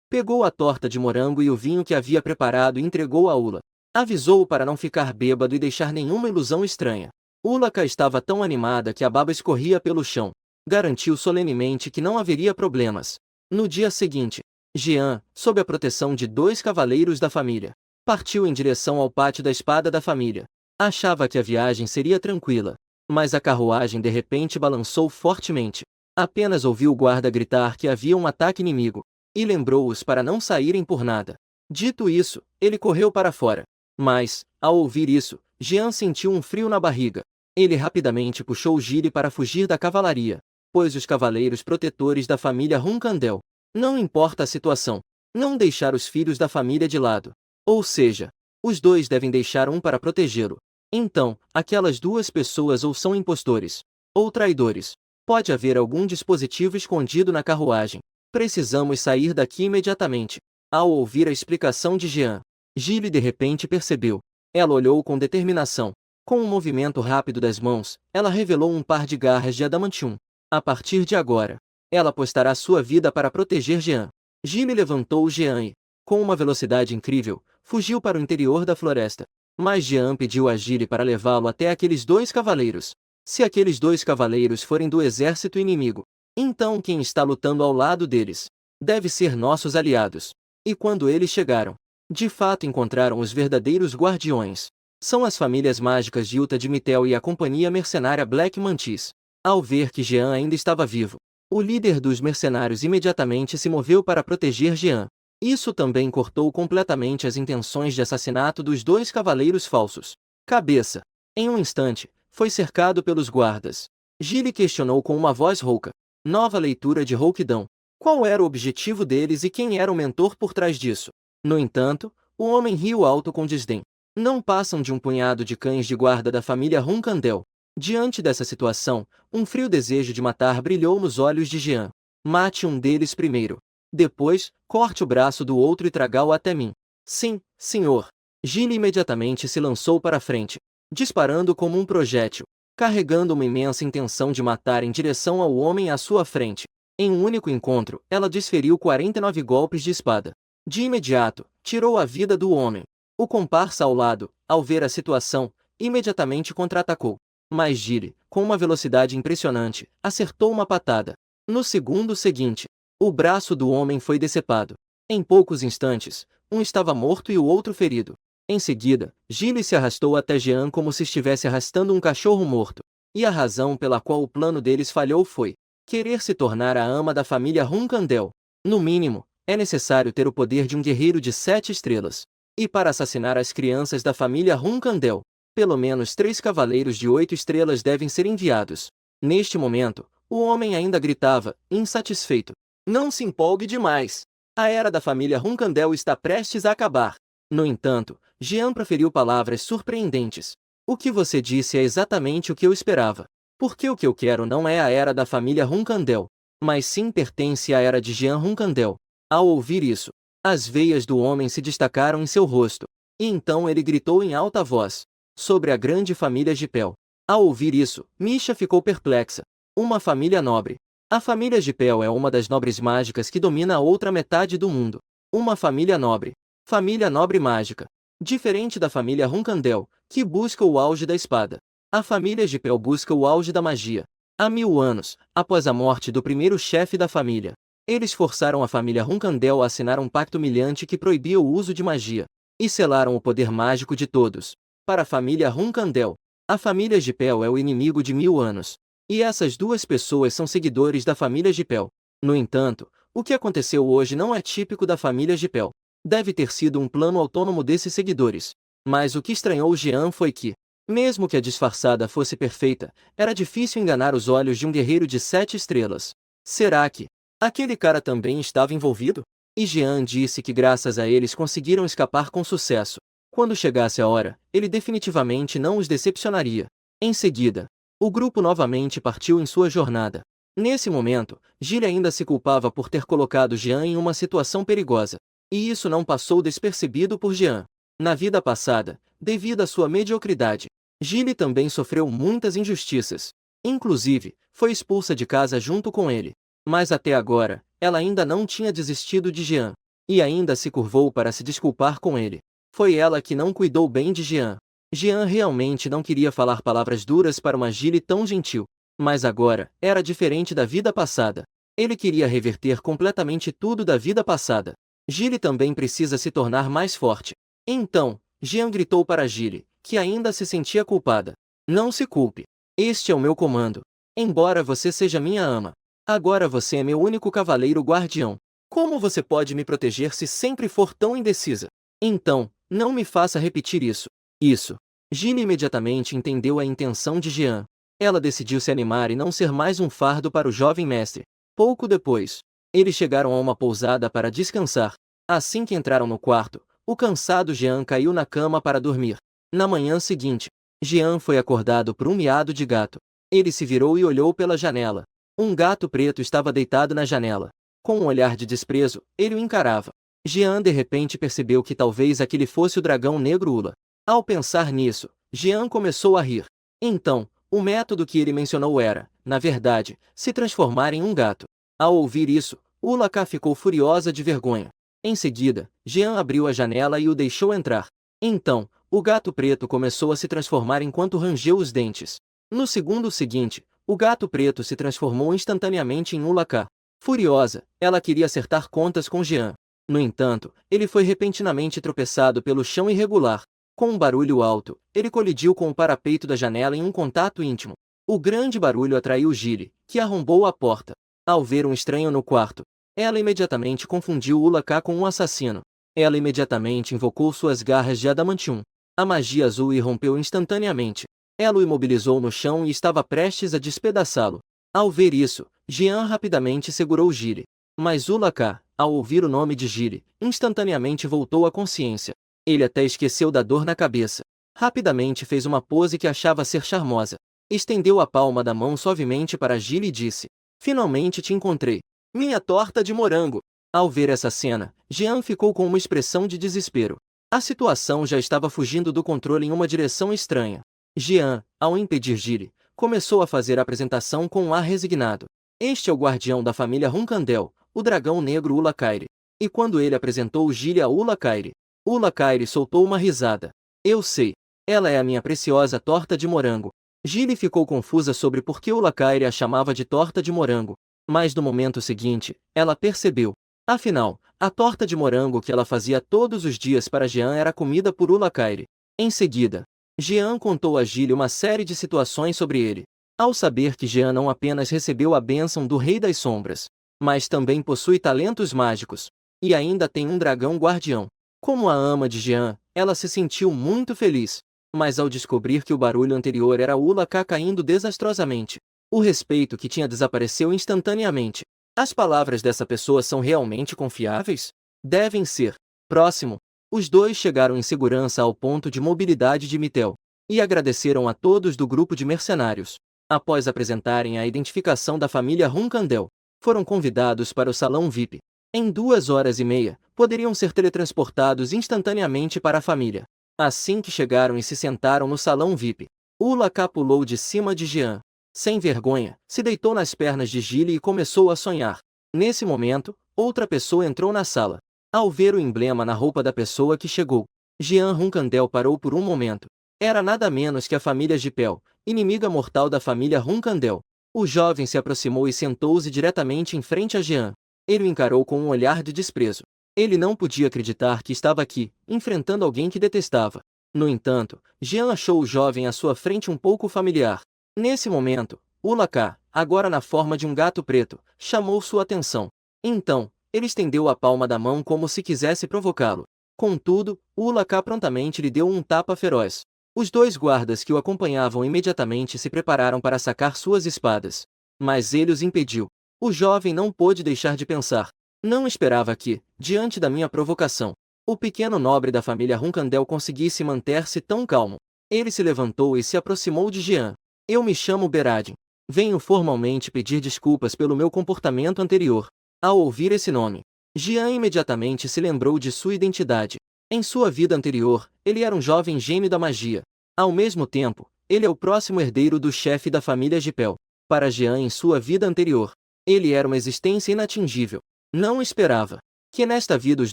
Pegou a torta de morango e o vinho que havia preparado e entregou a Ula. Avisou-o para não ficar bêbado e deixar nenhuma ilusão estranha. Uruk-hai estava tão animada que a baba escorria pelo chão. Garantiu solenemente que não haveria problemas. No dia seguinte, Jean, sob a proteção de 2 cavaleiros da família, partiu em direção ao pátio da espada da família. Achava que a viagem seria tranquila, mas a carruagem de repente balançou fortemente. Apenas ouviu o guarda gritar que havia um ataque inimigo, e lembrou-os para não saírem por nada. Dito isso, ele correu para fora. Mas, ao ouvir isso, Jean sentiu um frio na barriga. Ele rapidamente puxou Gile para fugir da cavalaria, pois os cavaleiros protetores da família Roncandel, não importa a situação, não deixar os filhos da família de lado. Ou seja, os dois devem deixar um para protegê-lo. Então, aquelas 2 pessoas ou são impostores, ou traidores. Pode haver algum dispositivo escondido na carruagem. Precisamos sair daqui imediatamente. Ao ouvir a explicação de Jean, Gile de repente percebeu. Ela olhou com determinação. Com um movimento rápido das mãos, ela revelou um par de garras de adamantium. A partir de agora, ela apostará sua vida para proteger Jean. Gile levantou Jean e, com uma velocidade incrível, fugiu para o interior da floresta. Mas Jean pediu a Gile para levá-lo até aqueles 2 cavaleiros. Se aqueles 2 cavaleiros forem do exército inimigo, então quem está lutando ao lado deles deve ser nossos aliados. E quando eles chegaram, de fato encontraram os verdadeiros guardiões. São as famílias mágicas de Uta de Mitel e a companhia mercenária Black Mantis. Ao ver que Jean ainda estava vivo, o líder dos mercenários imediatamente se moveu para proteger Jean. Isso também cortou completamente as intenções de assassinato dos 2 cavaleiros falsos. Cabeça. Em um instante, foi cercado pelos guardas. Gile questionou com uma voz rouca. Nova leitura de rouquidão. Qual era o objetivo deles e quem era o mentor por trás disso? No entanto, o homem riu alto com desdém. Não passam de um punhado de cães de guarda da família Roncandel. Diante dessa situação, um frio desejo de matar brilhou nos olhos de Jean. Mate um deles primeiro. Depois, corte o braço do outro e traga-o até mim. Sim, senhor. Gile imediatamente se lançou para a frente, disparando como um projétil, carregando uma imensa intenção de matar em direção ao homem à sua frente. Em um único encontro, ela desferiu 49 golpes de espada. De imediato, tirou a vida do homem. O comparsa ao lado, ao ver a situação, imediatamente contra-atacou. Mas Gile, com uma velocidade impressionante, acertou uma patada. No segundo seguinte, o braço do homem foi decepado. Em poucos instantes, um estava morto e o outro ferido. Em seguida, Gile se arrastou até Jean como se estivesse arrastando um cachorro morto. E a razão pela qual o plano deles falhou foi querer se tornar a ama da família Roncandel. No mínimo, é necessário ter o poder de um guerreiro de 7 estrelas. E para assassinar as crianças da família Roncandel, pelo menos 3 cavaleiros de 8 estrelas devem ser enviados. Neste momento, o homem ainda gritava, insatisfeito. Não se empolgue demais. A era da família Roncandel está prestes a acabar. No entanto, Jean proferiu palavras surpreendentes. O que você disse é exatamente o que eu esperava. Porque o que eu quero não é a era da família Roncandel, mas sim pertence à era de Jean Roncandel. Ao ouvir isso, as veias do homem se destacaram em seu rosto. E então ele gritou em alta voz sobre a grande família Gipel. Ao ouvir isso, Misha ficou perplexa. Uma família nobre. A família Gipel é uma das nobres mágicas que domina a outra metade do mundo. Uma família nobre. Família nobre mágica. Diferente da família Runkandel, que busca o auge da espada. A família Gipel busca o auge da magia. Há 1000 anos, após a morte do primeiro chefe da família, eles forçaram a família Runkandel a assinar um pacto humilhante que proibia o uso de magia. E selaram o poder mágico de todos. Para a família Runkandel, a família Gipel é o inimigo de 1000 anos. E essas duas pessoas são seguidores da família Gipel. No entanto, o que aconteceu hoje não é típico da família Gipel. Deve ter sido um plano autônomo desses seguidores. Mas o que estranhou Jean foi que, mesmo que a disfarçada fosse perfeita, era difícil enganar os olhos de um guerreiro de 7 estrelas. Será que aquele cara também estava envolvido? E Jean disse que graças a eles conseguiram escapar com sucesso. Quando chegasse a hora, ele definitivamente não os decepcionaria. Em seguida, o grupo novamente partiu em sua jornada. Nesse momento, Gilly ainda se culpava por ter colocado Jean em uma situação perigosa. E isso não passou despercebido por Jean. Na vida passada, devido à sua mediocridade, Gilly também sofreu muitas injustiças. Inclusive, foi expulsa de casa junto com ele. Mas até agora, ela ainda não tinha desistido de Jean. E ainda se curvou para se desculpar com ele. Foi ela que não cuidou bem de Jean. Jean realmente não queria falar palavras duras para uma Gilly tão gentil. Mas agora, era diferente da vida passada. Ele queria reverter completamente tudo da vida passada. Gilly também precisa se tornar mais forte. Então, Jean gritou para Gilly, que ainda se sentia culpada. Não se culpe. Este é o meu comando. Embora você seja minha ama, agora você é meu único cavaleiro guardião. Como você pode me proteger se sempre for tão indecisa? Então, não me faça repetir isso. Isso. Gilly imediatamente entendeu a intenção de Jean. Ela decidiu se animar e não ser mais um fardo para o jovem mestre. Pouco depois, eles chegaram a uma pousada para descansar. Assim que entraram no quarto, o cansado Jean caiu na cama para dormir. Na manhã seguinte, Jean foi acordado por um miado de gato. Ele se virou e olhou pela janela. Um gato preto estava deitado na janela. Com um olhar de desprezo, ele o encarava. Jean de repente percebeu que talvez aquele fosse o dragão negro Ula. Ao pensar nisso, Jean começou a rir. Então, o método que ele mencionou era, na verdade, se transformar em um gato. Ao ouvir isso, Ulaka ficou furiosa de vergonha. Em seguida, Jean abriu a janela e o deixou entrar. Então, o gato preto começou a se transformar enquanto rangeu os dentes. No segundo seguinte, o gato preto se transformou instantaneamente em Ulaka. Furiosa, ela queria acertar contas com Jean. No entanto, ele foi repentinamente tropeçado pelo chão irregular. Com um barulho alto, ele colidiu com o parapeito da janela em um contato íntimo. O grande barulho atraiu Gilly, que arrombou a porta. Ao ver um estranho no quarto, ela imediatamente confundiu Ulaka com um assassino. Ela imediatamente invocou suas garras de adamantium. A magia azul irrompeu instantaneamente. Ela o imobilizou no chão e estava prestes a despedaçá-lo. Ao ver isso, Jean rapidamente segurou Gilly. Mas Ulaka, ao ouvir o nome de Gilly, instantaneamente voltou à consciência. Ele até esqueceu da dor na cabeça. Rapidamente fez uma pose que achava ser charmosa. Estendeu a palma da mão suavemente para Gilly e disse: "Finalmente te encontrei. Minha torta de morango." Ao ver essa cena, Jean ficou com uma expressão de desespero. A situação já estava fugindo do controle em uma direção estranha. Jean, ao impedir Gilly, começou a fazer a apresentação com um ar resignado. Este é o guardião da família Runkandel, o dragão negro Ulakairi. E quando ele apresentou Gilly a Ulakairi, Ulakairi soltou uma risada. "Eu sei. Ela é a minha preciosa torta de morango." Gilly ficou confusa sobre por que Ulakairi a chamava de torta de morango. Mas no momento seguinte, ela percebeu. Afinal, a torta de morango que ela fazia todos os dias para Jean era comida por Ulakairi. Em seguida, Jean contou a Gilly uma série de situações sobre ele. Ao saber que Jean não apenas recebeu a bênção do Rei das Sombras, mas também possui talentos mágicos. E ainda tem um dragão guardião. Como a ama de Jean, ela se sentiu muito feliz. Mas ao descobrir que o barulho anterior era Ulaka caindo desastrosamente, o respeito que tinha desapareceu instantaneamente. As palavras dessa pessoa são realmente confiáveis? Devem ser. Próximo. Os dois chegaram em segurança ao ponto de mobilidade de Mitel. E agradeceram a todos do grupo de mercenários. Após apresentarem a identificação da família Runkandel, foram convidados para o salão VIP. Em 2 horas e meia, poderiam ser teletransportados instantaneamente para a família. Assim que chegaram e se sentaram no salão VIP, Ulaka pulou de cima de Jean. Sem vergonha, se deitou nas pernas de Gilly e começou a sonhar. Nesse momento, outra pessoa entrou na sala. Ao ver o emblema na roupa da pessoa que chegou, Jean Runkandel parou por um momento. Era nada menos que a família Gipel, inimiga mortal da família Runkandel. O jovem se aproximou e sentou-se diretamente em frente a Jean. Ele o encarou com um olhar de desprezo. Ele não podia acreditar que estava aqui, enfrentando alguém que detestava. No entanto, Jean achou o jovem à sua frente um pouco familiar. Nesse momento, Ulaka, agora na forma de um gato preto, chamou sua atenção. Então, ele estendeu a palma da mão como se quisesse provocá-lo. Contudo, Ulaka prontamente lhe deu um tapa feroz. Os dois guardas que o acompanhavam imediatamente se prepararam para sacar suas espadas. Mas ele os impediu. O jovem não pôde deixar de pensar. Não esperava que, diante da minha provocação, o pequeno nobre da família Runkandel conseguisse manter-se tão calmo. Ele se levantou e se aproximou de Jean. Eu me chamo Beradin. Venho formalmente pedir desculpas pelo meu comportamento anterior. Ao ouvir esse nome, Jean imediatamente se lembrou de sua identidade. Em sua vida anterior, ele era um jovem gênio da magia. Ao mesmo tempo, ele é o próximo herdeiro do chefe da família Gipel. Para Jean em sua vida anterior, ele era uma existência inatingível. Não esperava que nesta vida os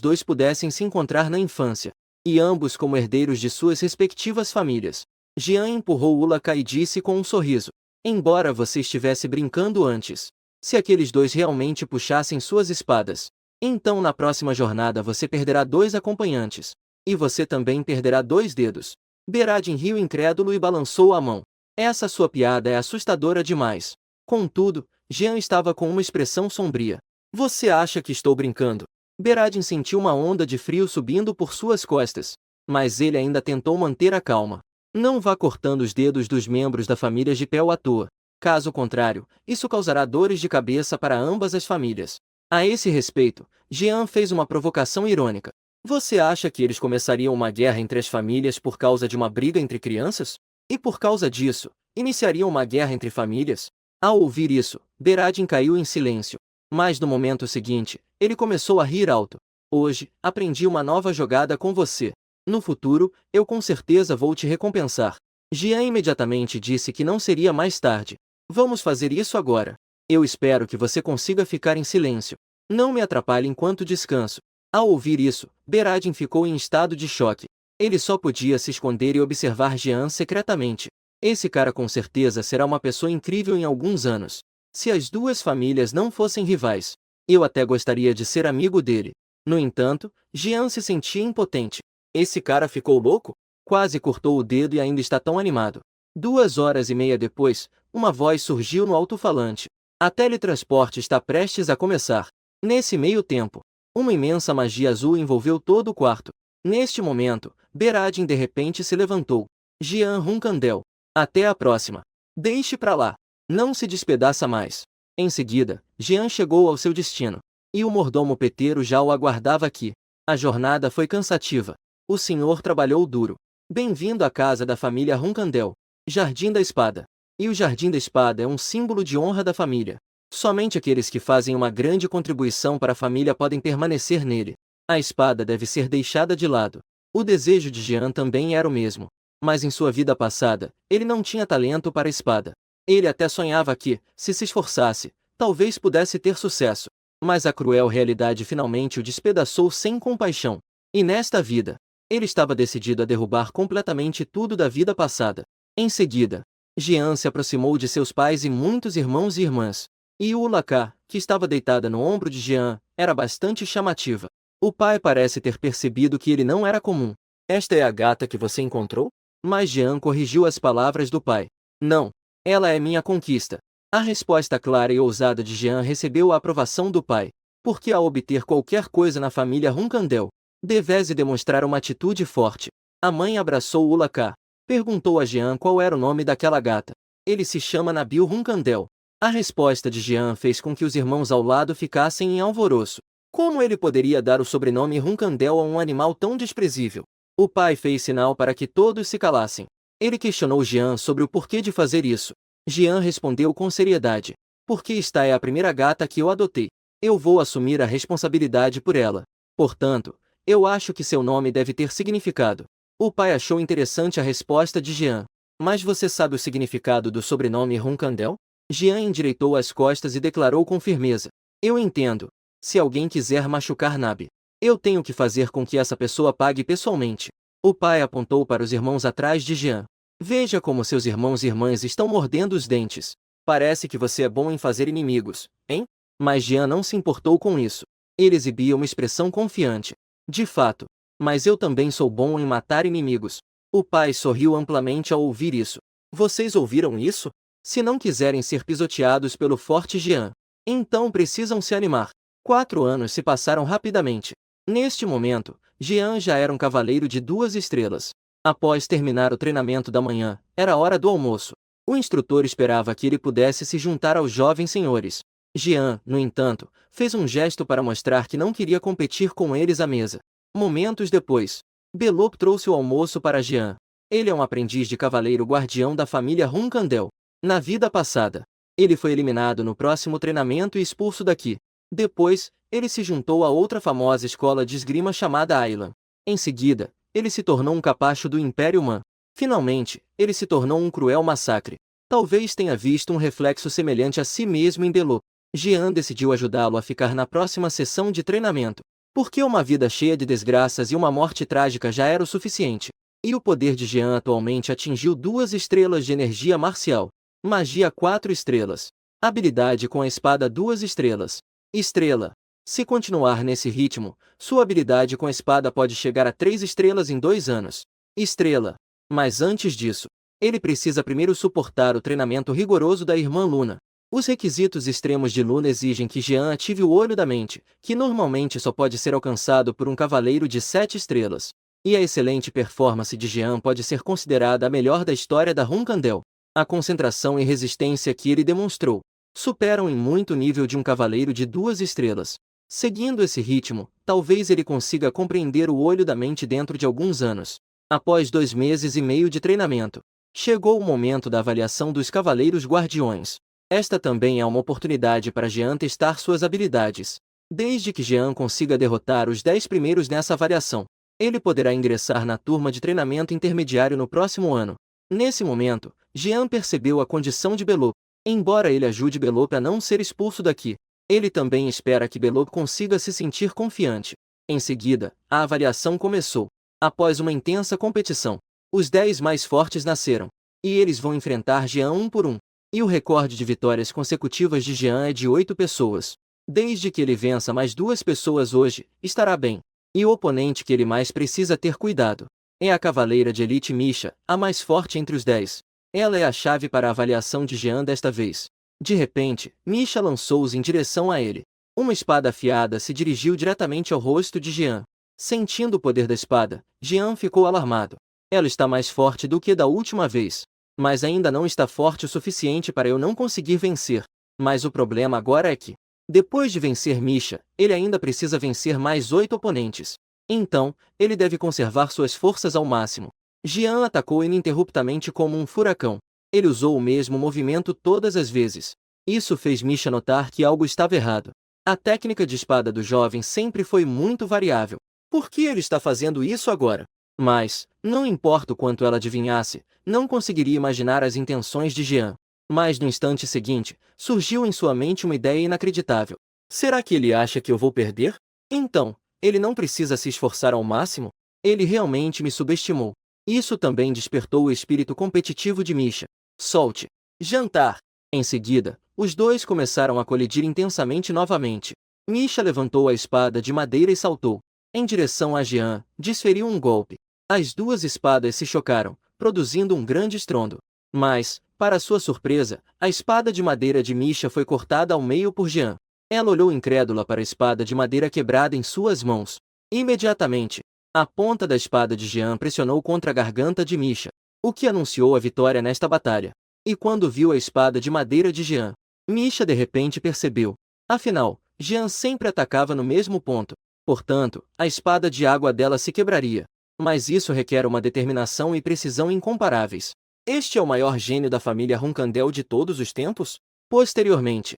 dois pudessem se encontrar na infância, e ambos como herdeiros de suas respectivas famílias. Jean empurrou Ulaka e disse com um sorriso: embora você estivesse brincando antes, se aqueles dois realmente puxassem suas espadas, então na próxima jornada você perderá 2 acompanhantes. E você também perderá 2 dedos. Beradin riu incrédulo e balançou a mão. Essa sua piada é assustadora demais. Contudo, Jean estava com uma expressão sombria. Você acha que estou brincando? Beradin sentiu uma onda de frio subindo por suas costas. Mas ele ainda tentou manter a calma. Não vá cortando os dedos dos membros da família Gipel à toa. Caso contrário, isso causará dores de cabeça para ambas as famílias. A esse respeito, Jean fez uma provocação irônica. Você acha que eles começariam uma guerra entre as famílias por causa de uma briga entre crianças? E por causa disso, iniciariam uma guerra entre famílias? Ao ouvir isso, Beradin caiu em silêncio. Mas no momento seguinte, ele começou a rir alto. Hoje, aprendi uma nova jogada com você. No futuro, eu com certeza vou te recompensar. Jean imediatamente disse que não seria mais tarde. Vamos fazer isso agora. Eu espero que você consiga ficar em silêncio. Não me atrapalhe enquanto descanso. Ao ouvir isso, Beradin ficou em estado de choque. Ele só podia se esconder e observar Jean secretamente. Esse cara com certeza será uma pessoa incrível em alguns anos. Se as duas famílias não fossem rivais, eu até gostaria de ser amigo dele. No entanto, Jean se sentia impotente. Esse cara ficou louco? Quase cortou o dedo e ainda está tão animado. 2 horas e meia depois, uma voz surgiu no alto-falante. A teletransporte está prestes a começar. Nesse meio tempo, uma imensa magia azul envolveu todo o quarto. Neste momento, Beradin de repente se levantou. Jean Runkandel. Até a próxima. Deixe pra lá. Não se despedaça mais. Em seguida, Jean chegou ao seu destino. E o mordomo peteiro já o aguardava aqui. A jornada foi cansativa. O senhor trabalhou duro. Bem-vindo à casa da família Runkandel. Jardim da Espada. E o Jardim da Espada é um símbolo de honra da família. Somente aqueles que fazem uma grande contribuição para a família podem permanecer nele. A espada deve ser deixada de lado. O desejo de Jean também era o mesmo. Mas em sua vida passada, ele não tinha talento para a espada. Ele até sonhava que, se esforçasse, talvez pudesse ter sucesso. Mas a cruel realidade finalmente o despedaçou sem compaixão. E nesta vida, ele estava decidido a derrubar completamente tudo da vida passada. Em seguida, Jean se aproximou de seus pais e muitos irmãos e irmãs. E Ulaka, que estava deitada no ombro de Jean, era bastante chamativa. O pai parece ter percebido que ele não era comum. Esta é a gata que você encontrou? Mas Jean corrigiu as palavras do pai. Não. Ela é minha conquista. A resposta clara e ousada de Jean recebeu a aprovação do pai. Porque ao obter qualquer coisa na família Runkandel, devesse demonstrar uma atitude forte. A mãe abraçou Ulaka. Perguntou a Jean qual era o nome daquela gata. Ele se chama Nabil Runkandel. A resposta de Jean fez com que os irmãos ao lado ficassem em alvoroço. Como ele poderia dar o sobrenome Runkandel a um animal tão desprezível? O pai fez sinal para que todos se calassem. Ele questionou Jean sobre o porquê de fazer isso. Jean respondeu com seriedade. Porque esta é a primeira gata que eu adotei. Eu vou assumir a responsabilidade por ela. Portanto, eu acho que seu nome deve ter significado. O pai achou interessante a resposta de Jean. Mas você sabe o significado do sobrenome Roncandel? Jean endireitou as costas e declarou com firmeza. Eu entendo. Se alguém quiser machucar Nabi, eu tenho que fazer com que essa pessoa pague pessoalmente. O pai apontou para os irmãos atrás de Jean. Veja como seus irmãos e irmãs estão mordendo os dentes. Parece que você é bom em fazer inimigos, hein? Mas Jean não se importou com isso. Ele exibia uma expressão confiante. De fato. Mas eu também sou bom em matar inimigos. O pai sorriu amplamente ao ouvir isso. Vocês ouviram isso? Se não quiserem ser pisoteados pelo forte Jean, então precisam se animar. 4 anos se passaram rapidamente. Neste momento, Jean já era um cavaleiro de 2 estrelas. Após terminar o treinamento da manhã, era hora do almoço. O instrutor esperava que ele pudesse se juntar aos jovens senhores. Jean, no entanto, fez um gesto para mostrar que não queria competir com eles à mesa. Momentos depois, Belop trouxe o almoço para Jean. Ele é um aprendiz de cavaleiro guardião da família Roncandel. Na vida passada, ele foi eliminado no próximo treinamento e expulso daqui. Depois, ele se juntou a outra famosa escola de esgrima chamada Aylan. Em seguida, ele se tornou um capacho do Império Man. Finalmente, ele se tornou um cruel massacre. Talvez tenha visto um reflexo semelhante a si mesmo em Belop. Jean decidiu ajudá-lo a ficar na próxima sessão de treinamento. Porque uma vida cheia de desgraças e uma morte trágica já era o suficiente. E o poder de Jean atualmente atingiu 2 estrelas de energia marcial. Magia 4 estrelas. Habilidade com a espada 2 estrelas. Estrela. Se continuar nesse ritmo, sua habilidade com a espada pode chegar a 3 estrelas em 2 anos. Estrela. Mas antes disso, ele precisa primeiro suportar o treinamento rigoroso da irmã Luna. Os requisitos extremos de Luna exigem que Jean ative o olho da mente, que normalmente só pode ser alcançado por um cavaleiro de 7 estrelas. E a excelente performance de Jean pode ser considerada a melhor da história da Roncandel. A concentração e resistência que ele demonstrou superam em muito o nível de um cavaleiro de 2 estrelas. Seguindo esse ritmo, talvez ele consiga compreender o olho da mente dentro de alguns anos. Após 2 meses e meio de treinamento, chegou o momento da avaliação dos cavaleiros guardiões. Esta também é uma oportunidade para Jean testar suas habilidades. Desde que Jean consiga derrotar os 10 primeiros nessa avaliação, ele poderá ingressar na turma de treinamento intermediário no próximo ano. Nesse momento, Jean percebeu a condição de Belop. Embora ele ajude Belop a não ser expulso daqui, ele também espera que Belop consiga se sentir confiante. Em seguida, a avaliação começou. Após uma intensa competição, os 10 mais fortes nasceram. E eles vão enfrentar Jean um por um. E o recorde de vitórias consecutivas de Jean é de 8 pessoas. Desde que ele vença mais 2 pessoas hoje, estará bem. E o oponente que ele mais precisa ter cuidado é a cavaleira de elite Misha, a mais forte entre os 10. Ela é a chave para a avaliação de Jean desta vez. De repente, Misha lançou-os em direção a ele. Uma espada afiada se dirigiu diretamente ao rosto de Jean. Sentindo o poder da espada, Jean ficou alarmado. Ela está mais forte do que da última vez. Mas ainda não está forte o suficiente para eu não conseguir vencer. Mas o problema agora é que, depois de vencer Misha, ele ainda precisa vencer mais 8 oponentes. Então, ele deve conservar suas forças ao máximo. Jean atacou ininterruptamente como um furacão. Ele usou o mesmo movimento todas as vezes. Isso fez Misha notar que algo estava errado. A técnica de espada do jovem sempre foi muito variável. Por que ele está fazendo isso agora? Mas, não importa o quanto ela adivinhasse, não conseguiria imaginar as intenções de Jean. Mas no instante seguinte, surgiu em sua mente uma ideia inacreditável. Será que ele acha que eu vou perder? Então, ele não precisa se esforçar ao máximo? Ele realmente me subestimou. Isso também despertou o espírito competitivo de Misha. Solte. Jantar. Em seguida, os dois começaram a colidir intensamente novamente. Misha levantou a espada de madeira e saltou em direção a Jean, desferiu um golpe. As 2 espadas se chocaram, produzindo um grande estrondo. Mas, para sua surpresa, a espada de madeira de Misha foi cortada ao meio por Jean. Ela olhou incrédula para a espada de madeira quebrada em suas mãos. Imediatamente, a ponta da espada de Jean pressionou contra a garganta de Misha, o que anunciou a vitória nesta batalha. E quando viu a espada de madeira de Jean, Misha de repente percebeu. Afinal, Jean sempre atacava no mesmo ponto. Portanto, a espada de água dela se quebraria. Mas isso requer uma determinação e precisão incomparáveis. Este é o maior gênio da família Roncandel de todos os tempos? Posteriormente,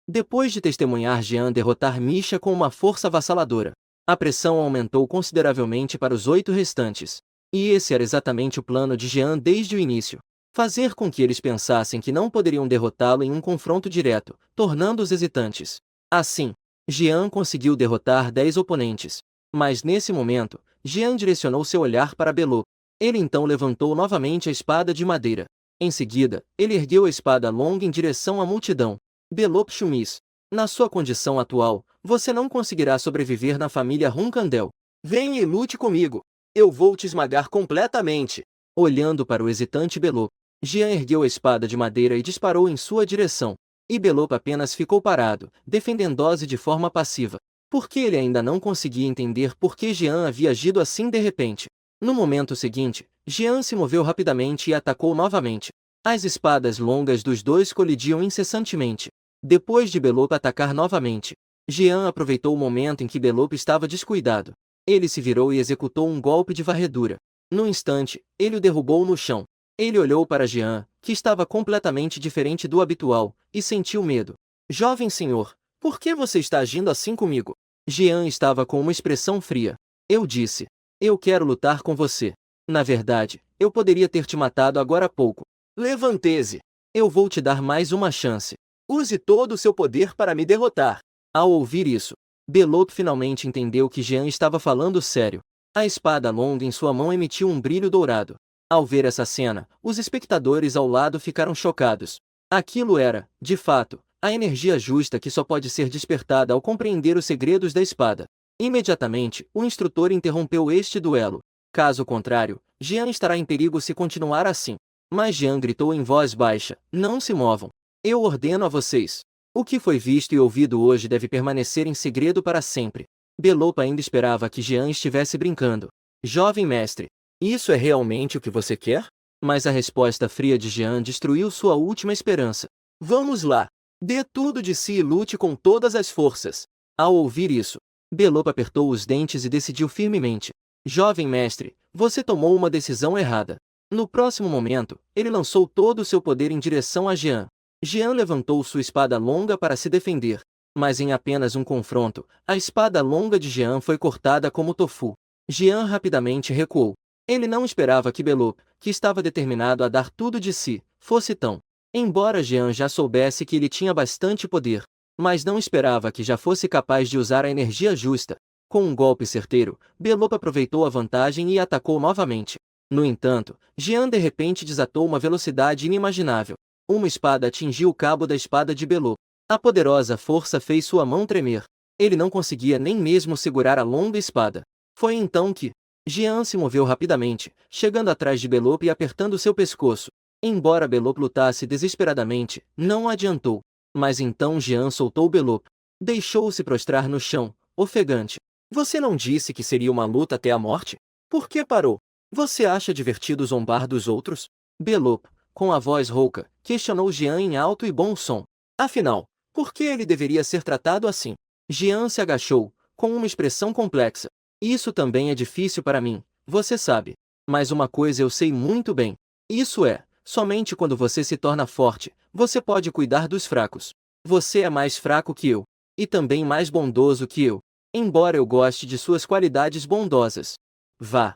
depois de testemunhar Jean derrotar Misha com uma força avassaladora, a pressão aumentou consideravelmente para os 8 restantes. E esse era exatamente o plano de Jean desde o início. Fazer com que eles pensassem que não poderiam derrotá-lo em um confronto direto, tornando-os hesitantes. Assim, Jean conseguiu derrotar 10 oponentes. Mas nesse momento, Jean direcionou seu olhar para Belot. Ele então levantou novamente a espada de madeira. Em seguida, ele ergueu a espada longa em direção à multidão. Belot Chumis. Na sua condição atual, você não conseguirá sobreviver na família Runcandel. Venha e lute comigo. Eu vou te esmagar completamente. Olhando para o hesitante Belot, Jean ergueu a espada de madeira e disparou em sua direção. E Belot apenas ficou parado, defendendo-se de forma passiva. Porque ele ainda não conseguia entender por que Jean havia agido assim de repente. No momento seguinte, Jean se moveu rapidamente e atacou novamente. As espadas longas dos dois colidiam incessantemente. Depois de Belot atacar novamente, Jean aproveitou o momento em que Belot estava descuidado. Ele se virou e executou um golpe de varredura. No instante, ele o derrubou no chão. Ele olhou para Jean, que estava completamente diferente do habitual, e sentiu medo. Jovem senhor, por que você está agindo assim comigo? Jean estava com uma expressão fria. Eu disse. Eu quero lutar com você. Na verdade, eu poderia ter te matado agora há pouco. Levante-se. Eu vou te dar mais uma chance. Use todo o seu poder para me derrotar. Ao ouvir isso, Belot finalmente entendeu que Jean estava falando sério. A espada longa em sua mão emitiu um brilho dourado. Ao ver essa cena, os espectadores ao lado ficaram chocados. Aquilo era, de fato, a energia justa que só pode ser despertada ao compreender os segredos da espada. Imediatamente, o instrutor interrompeu este duelo. Caso contrário, Jean estará em perigo se continuar assim. Mas Jean gritou em voz baixa: não se movam. Eu ordeno a vocês. O que foi visto e ouvido hoje deve permanecer em segredo para sempre. Belot ainda esperava que Jean estivesse brincando. Jovem mestre, isso é realmente o que você quer? Mas a resposta fria de Jean destruiu sua última esperança. Vamos lá. Dê tudo de si e lute com todas as forças. Ao ouvir isso, Belot apertou os dentes e decidiu firmemente. Jovem mestre, você tomou uma decisão errada. No próximo momento, ele lançou todo o seu poder em direção a Jean. Jean levantou sua espada longa para se defender. Mas em apenas um confronto, a espada longa de Jean foi cortada como tofu. Jean rapidamente recuou. Ele não esperava que Belot, que estava determinado a dar tudo de si, fosse tão. Embora Jean já soubesse que ele tinha bastante poder, mas não esperava que já fosse capaz de usar a energia justa. Com um golpe certeiro, Belot aproveitou a vantagem e atacou novamente. No entanto, Jean de repente desatou uma velocidade inimaginável. Uma espada atingiu o cabo da espada de Belot. A poderosa força fez sua mão tremer. Ele não conseguia nem mesmo segurar a longa espada. Foi então que Jean se moveu rapidamente, chegando atrás de Belot e apertando seu pescoço. Embora Belot lutasse desesperadamente, não adiantou. Mas então Jean soltou Belot. Deixou-se prostrar no chão, ofegante. Você não disse que seria uma luta até a morte? Por que parou? Você acha divertido zombar dos outros? Belot, com a voz rouca, questionou Jean em alto e bom som. Afinal, por que ele deveria ser tratado assim? Jean se agachou, com uma expressão complexa. Isso também é difícil para mim, você sabe. Mas uma coisa eu sei muito bem. Isso é, somente quando você se torna forte, você pode cuidar dos fracos. Você é mais fraco que eu. E também mais bondoso que eu. Embora eu goste de suas qualidades bondosas. Vá.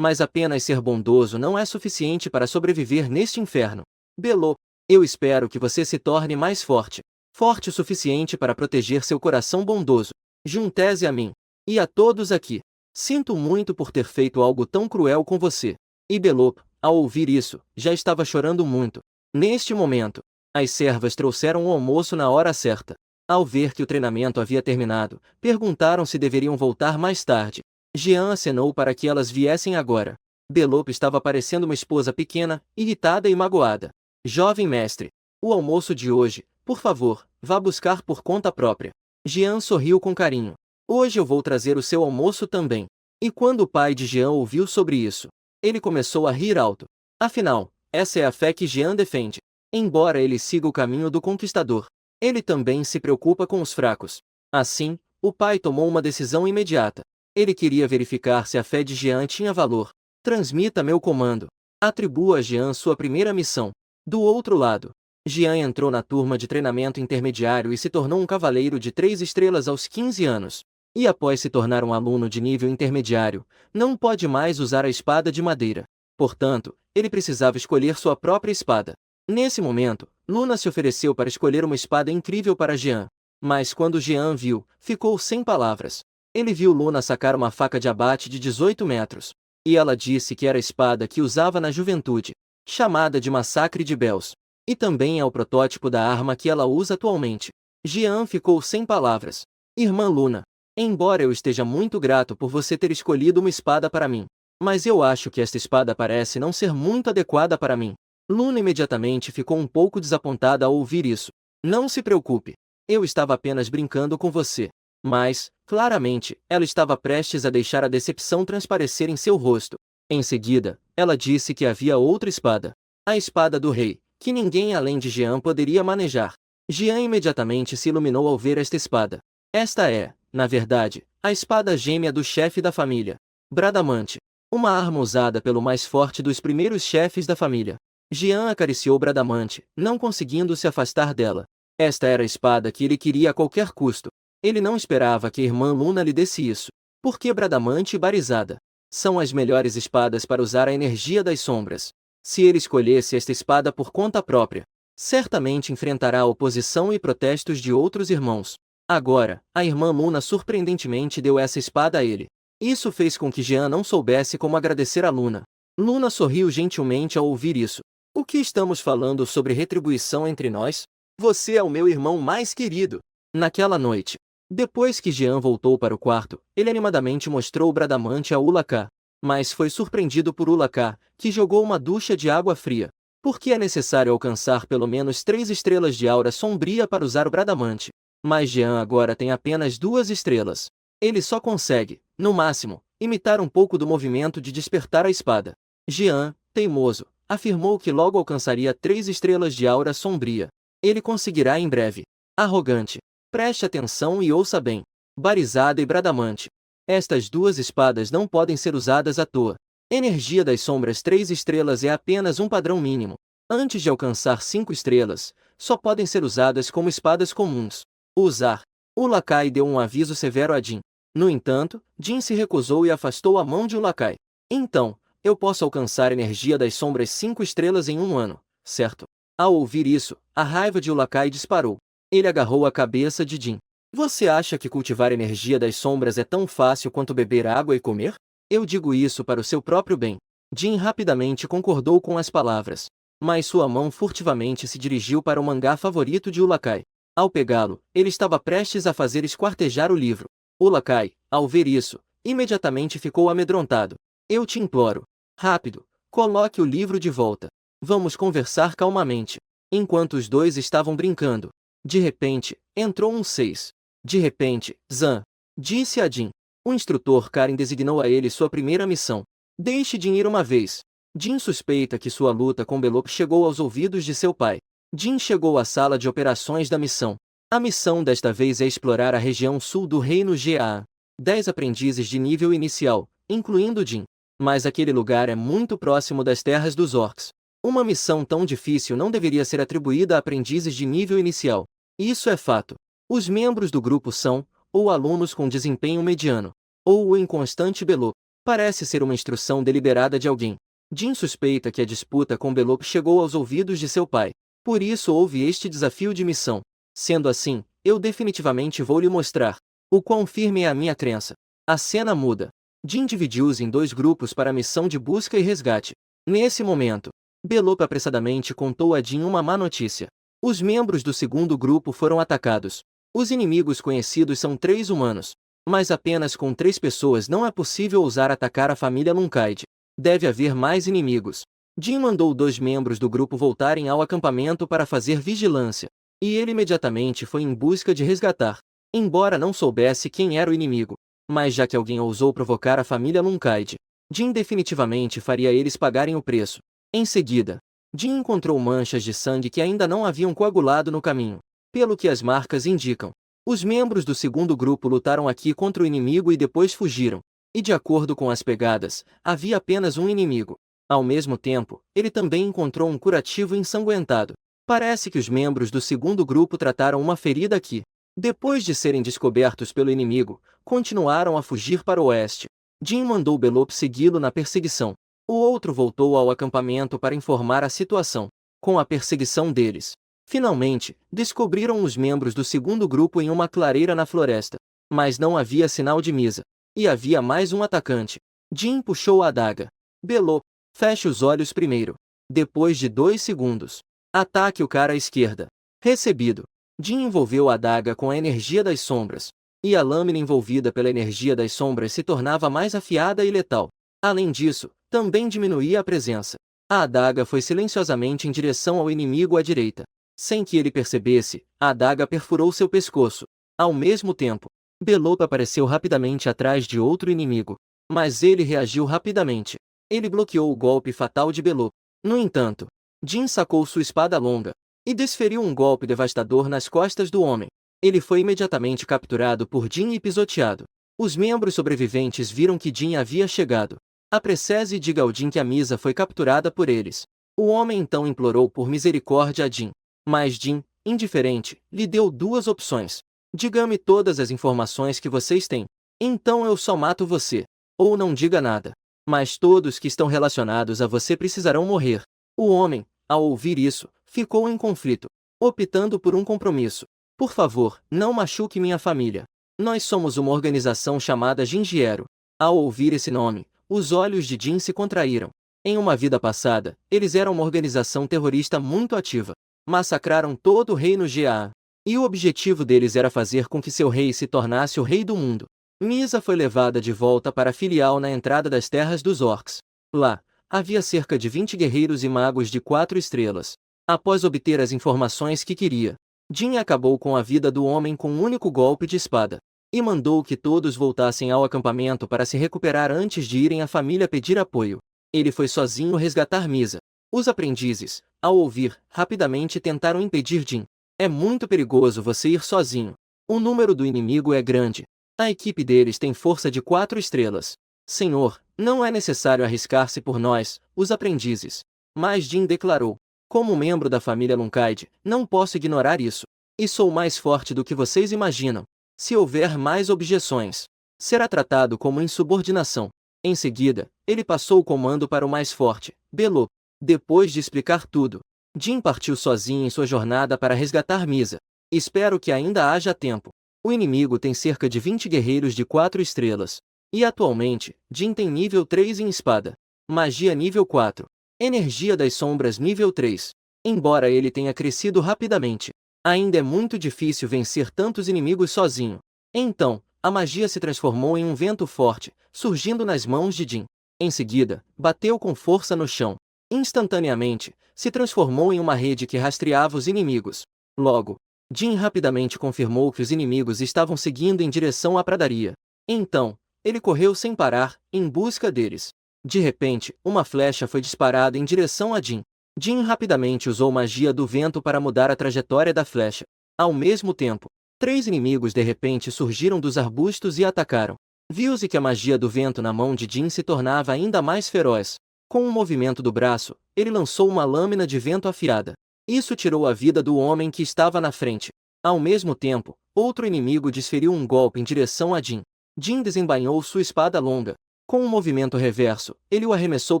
Mas apenas ser bondoso não é suficiente para sobreviver neste inferno. Belot, eu espero que você se torne mais forte. Forte o suficiente para proteger seu coração bondoso. Junte-se a mim. E a todos aqui. Sinto muito por ter feito algo tão cruel com você. E Belot, ao ouvir isso, já estava chorando muito. Neste momento, as servas trouxeram o almoço na hora certa. Ao ver que o treinamento havia terminado, perguntaram se deveriam voltar mais tarde. Jean acenou para que elas viessem agora. Belot estava parecendo uma esposa pequena, irritada e magoada. Jovem mestre, o almoço de hoje, por favor, vá buscar por conta própria. Jean sorriu com carinho. Hoje eu vou trazer o seu almoço também. E quando o pai de Jean ouviu sobre isso, ele começou a rir alto. Afinal, essa é a fé que Jean defende. Embora ele siga o caminho do conquistador, ele também se preocupa com os fracos. Assim, o pai tomou uma decisão imediata. Ele queria verificar se a fé de Jean tinha valor. Transmita meu comando. Atribua a Jean sua primeira missão. Do outro lado, Jean entrou na turma de treinamento intermediário e se tornou um cavaleiro de 3 estrelas aos 15 anos. e após se tornar um aluno de nível intermediário, não pode mais usar a espada de madeira. Portanto, ele precisava escolher sua própria espada. Nesse momento, Luna se ofereceu para escolher uma espada incrível para Jean. Mas quando Jean viu, ficou sem palavras. Ele viu Luna sacar uma faca de abate de 18 metros. E ela disse que era a espada que usava na juventude, chamada de Massacre de Bells. E também é o protótipo da arma que ela usa atualmente. Jean ficou sem palavras. Irmã Luna, embora eu esteja muito grato por você ter escolhido uma espada para mim, mas eu acho que esta espada parece não ser muito adequada para mim. Luna imediatamente ficou um pouco desapontada ao ouvir isso. Não se preocupe. Eu estava apenas brincando com você. Mas, claramente, ela estava prestes a deixar a decepção transparecer em seu rosto. Em seguida, ela disse que havia outra espada. A espada do rei, que ninguém além de Jean poderia manejar. Jean imediatamente se iluminou ao ver esta espada. Esta é, na verdade, a espada gêmea do chefe da família, Bradamante. Uma arma usada pelo mais forte dos primeiros chefes da família. Jean acariciou Bradamante, não conseguindo se afastar dela. Esta era a espada que ele queria a qualquer custo. Ele não esperava que a irmã Luna lhe desse isso. Porque Bradamante e Barizada são as melhores espadas para usar a energia das sombras. Se ele escolhesse esta espada por conta própria, certamente enfrentará a oposição e protestos de outros irmãos. Agora, a irmã Luna surpreendentemente deu essa espada a ele. Isso fez com que Jean não soubesse como agradecer a Luna. Luna sorriu gentilmente ao ouvir isso. O que estamos falando sobre retribuição entre nós? Você é o meu irmão mais querido. Naquela noite, depois que Jean voltou para o quarto, ele animadamente mostrou o Bradamante a Ulaka. Mas foi surpreendido por Ulaka, que jogou uma ducha de água fria. Porque é necessário alcançar pelo menos 3 estrelas de aura sombria para usar o Bradamante. Mas Jean agora tem apenas 2 estrelas. Ele só consegue, no máximo, imitar um pouco do movimento de despertar a espada. Jean, teimoso, afirmou que logo alcançaria 3 estrelas de aura sombria. Ele conseguirá em breve. Arrogante. Preste atenção e ouça bem. Barizada e Bradamante. Estas 2 espadas não podem ser usadas à toa. Energia das sombras 3 estrelas é apenas um padrão mínimo. Antes de alcançar 5 estrelas, só podem ser usadas como espadas comuns. Usar. Ulakai deu um aviso severo a Jin. No entanto, Jin se recusou e afastou a mão de Ulakai. Então, eu posso alcançar energia das sombras 5 estrelas em um ano, certo? Ao ouvir isso, a raiva de Ulakai disparou. Ele agarrou a cabeça de Jin. Você acha que cultivar energia das sombras é tão fácil quanto beber água e comer? Eu digo isso para o seu próprio bem. Jin rapidamente concordou com as palavras. Mas sua mão furtivamente se dirigiu para o mangá favorito de Ulakai. Ao pegá-lo, ele estava prestes a fazer esquartejar o livro. Ulakai, ao ver isso, imediatamente ficou amedrontado. Eu te imploro. Rápido, coloque o livro de volta. Vamos conversar calmamente. Enquanto os dois estavam brincando, de repente, entrou um 6. De repente, Zan disse a Jin. O instrutor Karen designou a ele sua primeira missão. Deixe Jin ir uma vez. Jin suspeita que sua luta com Belop chegou aos ouvidos de seu pai. Jin chegou à sala de operações da missão. A missão desta vez é explorar a região sul do reino Gaa. 10 aprendizes de nível inicial, incluindo Jin. Mas aquele lugar é muito próximo das terras dos orcs. Uma missão tão difícil não deveria ser atribuída a aprendizes de nível inicial. Isso é fato. Os membros do grupo são, ou alunos com desempenho mediano, ou o inconstante Belop. Parece ser uma instrução deliberada de alguém. Jin suspeita que a disputa com Belop chegou aos ouvidos de seu pai. Por isso houve este desafio de missão. Sendo assim, eu definitivamente vou lhe mostrar o quão firme é a minha crença. A cena muda. Jin dividiu-os em 2 grupos para a missão de busca e resgate. Nesse momento, Belop apressadamente contou a Jin uma má notícia. Os membros do segundo grupo foram atacados. Os inimigos conhecidos são 3 humanos. Mas apenas com 3 pessoas não é possível ousar atacar a família Lunkaid. Deve haver mais inimigos. Jin mandou 2 membros do grupo voltarem ao acampamento para fazer vigilância. E ele imediatamente foi em busca de resgatar. Embora não soubesse quem era o inimigo. Mas já que alguém ousou provocar a família Lunkaid, Jin definitivamente faria eles pagarem o preço. Em seguida, Jin encontrou manchas de sangue que ainda não haviam coagulado no caminho. Pelo que as marcas indicam, os membros do segundo grupo lutaram aqui contra o inimigo e depois fugiram. E de acordo com as pegadas, havia apenas um inimigo. Ao mesmo tempo, ele também encontrou um curativo ensanguentado. Parece que os membros do segundo grupo trataram uma ferida aqui. Depois de serem descobertos pelo inimigo, continuaram a fugir para o oeste. Jin mandou Belop segui-lo na perseguição. O outro voltou ao acampamento para informar a situação. Com a perseguição deles, finalmente, descobriram os membros do segundo grupo em uma clareira na floresta. Mas não havia sinal de Misa. E havia mais um atacante. Jin puxou a adaga. Belop, feche os olhos primeiro. Depois de 2 segundos, ataque o cara à esquerda. Recebido. Jin envolveu a adaga com a energia das sombras. E a lâmina envolvida pela energia das sombras se tornava mais afiada e letal. Além disso, também diminuía a presença. A adaga foi silenciosamente em direção ao inimigo à direita. Sem que ele percebesse, a adaga perfurou seu pescoço. Ao mesmo tempo, Belop apareceu rapidamente atrás de outro inimigo. Mas ele reagiu rapidamente. Ele bloqueou o golpe fatal de Belop. No entanto, Jin sacou sua espada longa e desferiu um golpe devastador nas costas do homem. Ele foi imediatamente capturado por Jin e pisoteado. Os membros sobreviventes viram que Jin havia chegado. Apresse-se e diga ao Jin que a Misa foi capturada por eles. O homem então implorou por misericórdia a Jin. Mas Jin, indiferente, lhe deu 2 opções. Diga-me todas as informações que vocês têm. Então eu só mato você. Ou não diga nada. Mas todos que estão relacionados a você precisarão morrer. O homem, ao ouvir isso, ficou em conflito, optando por um compromisso. Por favor, não machuque minha família. Nós somos uma organização chamada Jinjiero. Ao ouvir esse nome, os olhos de Jin se contraíram. Em uma vida passada, eles eram uma organização terrorista muito ativa. Massacraram todo o reino Jia. E o objetivo deles era fazer com que seu rei se tornasse o rei do mundo. Misa foi levada de volta para a filial na entrada das terras dos orcs. Lá, havia cerca de 20 guerreiros e magos de 4 estrelas. Após obter as informações que queria, Jin acabou com a vida do homem com um único golpe de espada. E mandou que todos voltassem ao acampamento para se recuperar antes de irem à família pedir apoio. Ele foi sozinho resgatar Misa. Os aprendizes, ao ouvir, rapidamente tentaram impedir Jin. É muito perigoso você ir sozinho. O número do inimigo é grande. A equipe deles tem força de 4 estrelas. Senhor, não é necessário arriscar-se por nós, os aprendizes. Mas Jin declarou. Como membro da família Lunkaid, não posso ignorar isso. E sou mais forte do que vocês imaginam. Se houver mais objeções, será tratado como insubordinação. Em seguida, ele passou o comando para o mais forte, Belop. Depois de explicar tudo, Jin partiu sozinho em sua jornada para resgatar Misa. Espero que ainda haja tempo. O inimigo tem cerca de 20 guerreiros de 4 estrelas. E atualmente, Jin tem nível 3 em espada. Magia nível 4. Energia das sombras nível 3. Embora ele tenha crescido rapidamente, ainda é muito difícil vencer tantos inimigos sozinho. Então, a magia se transformou em um vento forte, surgindo nas mãos de Jin. Em seguida, bateu com força no chão. Instantaneamente, se transformou em uma rede que rastreava os inimigos. Logo, Jin rapidamente confirmou que os inimigos estavam seguindo em direção à pradaria. Então, ele correu sem parar, em busca deles. De repente, uma flecha foi disparada em direção a Jin. Jin rapidamente usou magia do vento para mudar a trajetória da flecha. Ao mesmo tempo, 3 inimigos de repente surgiram dos arbustos e atacaram. Viu-se que a magia do vento na mão de Jin se tornava ainda mais feroz. Com um movimento do braço, ele lançou uma lâmina de vento afiada. Isso tirou a vida do homem que estava na frente. Ao mesmo tempo, outro inimigo desferiu um golpe em direção a Jin. Jin desembainhou sua espada longa. Com um movimento reverso, ele o arremessou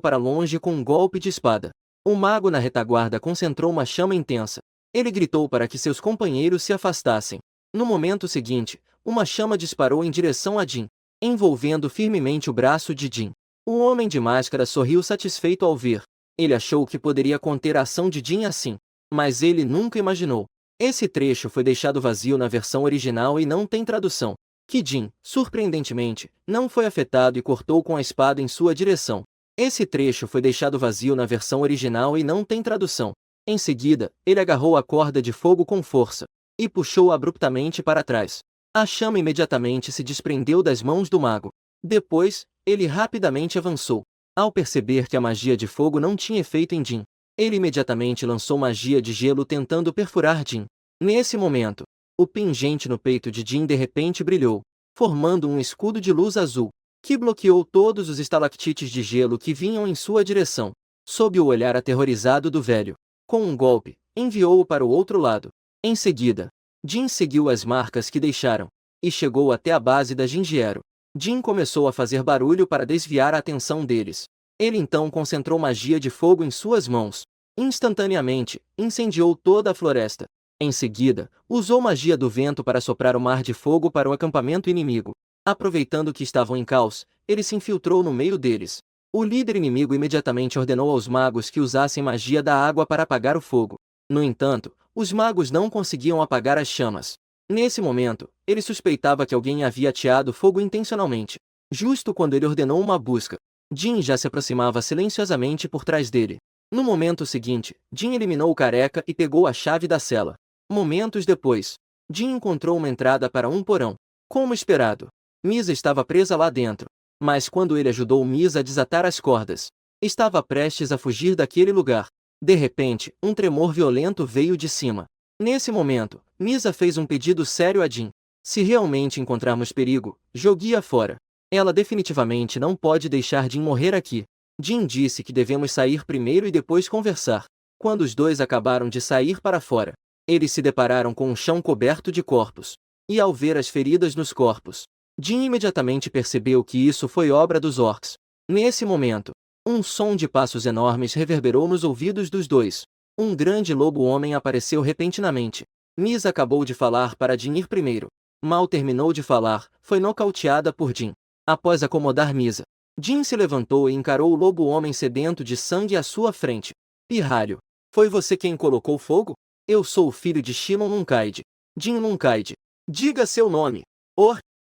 para longe com um golpe de espada. O mago na retaguarda concentrou uma chama intensa. Ele gritou para que seus companheiros se afastassem. No momento seguinte, uma chama disparou em direção a Jin, envolvendo firmemente o braço de Jin. O homem de máscara sorriu satisfeito ao ver. Ele achou que poderia conter a ação de Jin assim. Mas ele nunca imaginou. Esse trecho foi deixado vazio na versão original e não tem tradução. Que Jin, surpreendentemente, não foi afetado e cortou com a espada em sua direção. Esse trecho foi deixado vazio na versão original e não tem tradução. Em seguida, ele agarrou a corda de fogo com força e puxou abruptamente para trás. A chama imediatamente se desprendeu das mãos do mago. Depois, ele rapidamente avançou. Ao perceber que a magia de fogo não tinha efeito em Jin, ele imediatamente lançou magia de gelo tentando perfurar Jin. Nesse momento, o pingente no peito de Jin de repente brilhou, formando um escudo de luz azul, que bloqueou todos os estalactites de gelo que vinham em sua direção. Sob o olhar aterrorizado do velho, com um golpe, enviou-o para o outro lado. Em seguida, Jin seguiu as marcas que deixaram e chegou até a base da Jinjiero. Jin começou a fazer barulho para desviar a atenção deles. Ele então concentrou magia de fogo em suas mãos. Instantaneamente, incendiou toda a floresta. Em seguida, usou magia do vento para soprar o mar de fogo para o acampamento inimigo. Aproveitando que estavam em caos, ele se infiltrou no meio deles. O líder inimigo imediatamente ordenou aos magos que usassem magia da água para apagar o fogo. No entanto, os magos não conseguiam apagar as chamas. Nesse momento, ele suspeitava que alguém havia ateado fogo intencionalmente. Justo quando ele ordenou uma busca, Jin já se aproximava silenciosamente por trás dele. No momento seguinte, Jin eliminou o careca e pegou a chave da cela. Momentos depois, Jin encontrou uma entrada para um porão. Como esperado, Misa estava presa lá dentro. Mas quando ele ajudou Misa a desatar as cordas, estava prestes a fugir daquele lugar. De repente, um tremor violento veio de cima. Nesse momento, Misa fez um pedido sério a Jin. Se realmente encontrarmos perigo, jogue-a fora. Ela definitivamente não pode deixar Jin morrer aqui. Jin disse que devemos sair primeiro e depois conversar. Quando os dois acabaram de sair para fora, eles se depararam com um chão coberto de corpos. E ao ver as feridas nos corpos, Jin imediatamente percebeu que isso foi obra dos orcs. Nesse momento, um som de passos enormes reverberou nos ouvidos dos dois. Um grande lobo-homem apareceu repentinamente. Misa acabou de falar para Jin ir primeiro. Mal terminou de falar, foi nocauteada por Jin. Após acomodar Misa, Jin se levantou e encarou o lobo-homem sedento de sangue à sua frente. Pirralho, foi você quem colocou fogo? Eu sou o filho de Shimon Lunkaid. Jin Lunkaid. Diga seu nome.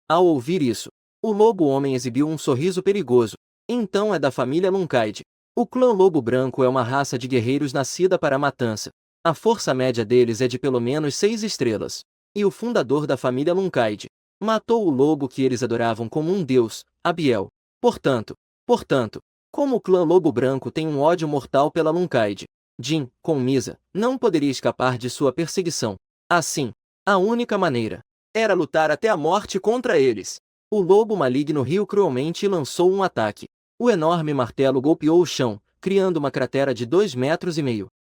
Ao ouvir isso, o lobo-homem exibiu um sorriso perigoso. Então é da família Lunkaid. O clã Lobo Branco é uma raça de guerreiros nascida para a matança. A força média deles é de pelo menos 6 estrelas. E o fundador da família Lunkaid matou o lobo que eles adoravam como um deus, Abiel. Portanto, como o clã Lobo Branco tem um ódio mortal pela Lunkaid, Jin, com Misa, não poderia escapar de sua perseguição. Assim, a única maneira era lutar até a morte contra eles. O lobo maligno riu cruelmente e lançou um ataque. O enorme martelo golpeou o chão, criando uma cratera de 2,5 metros.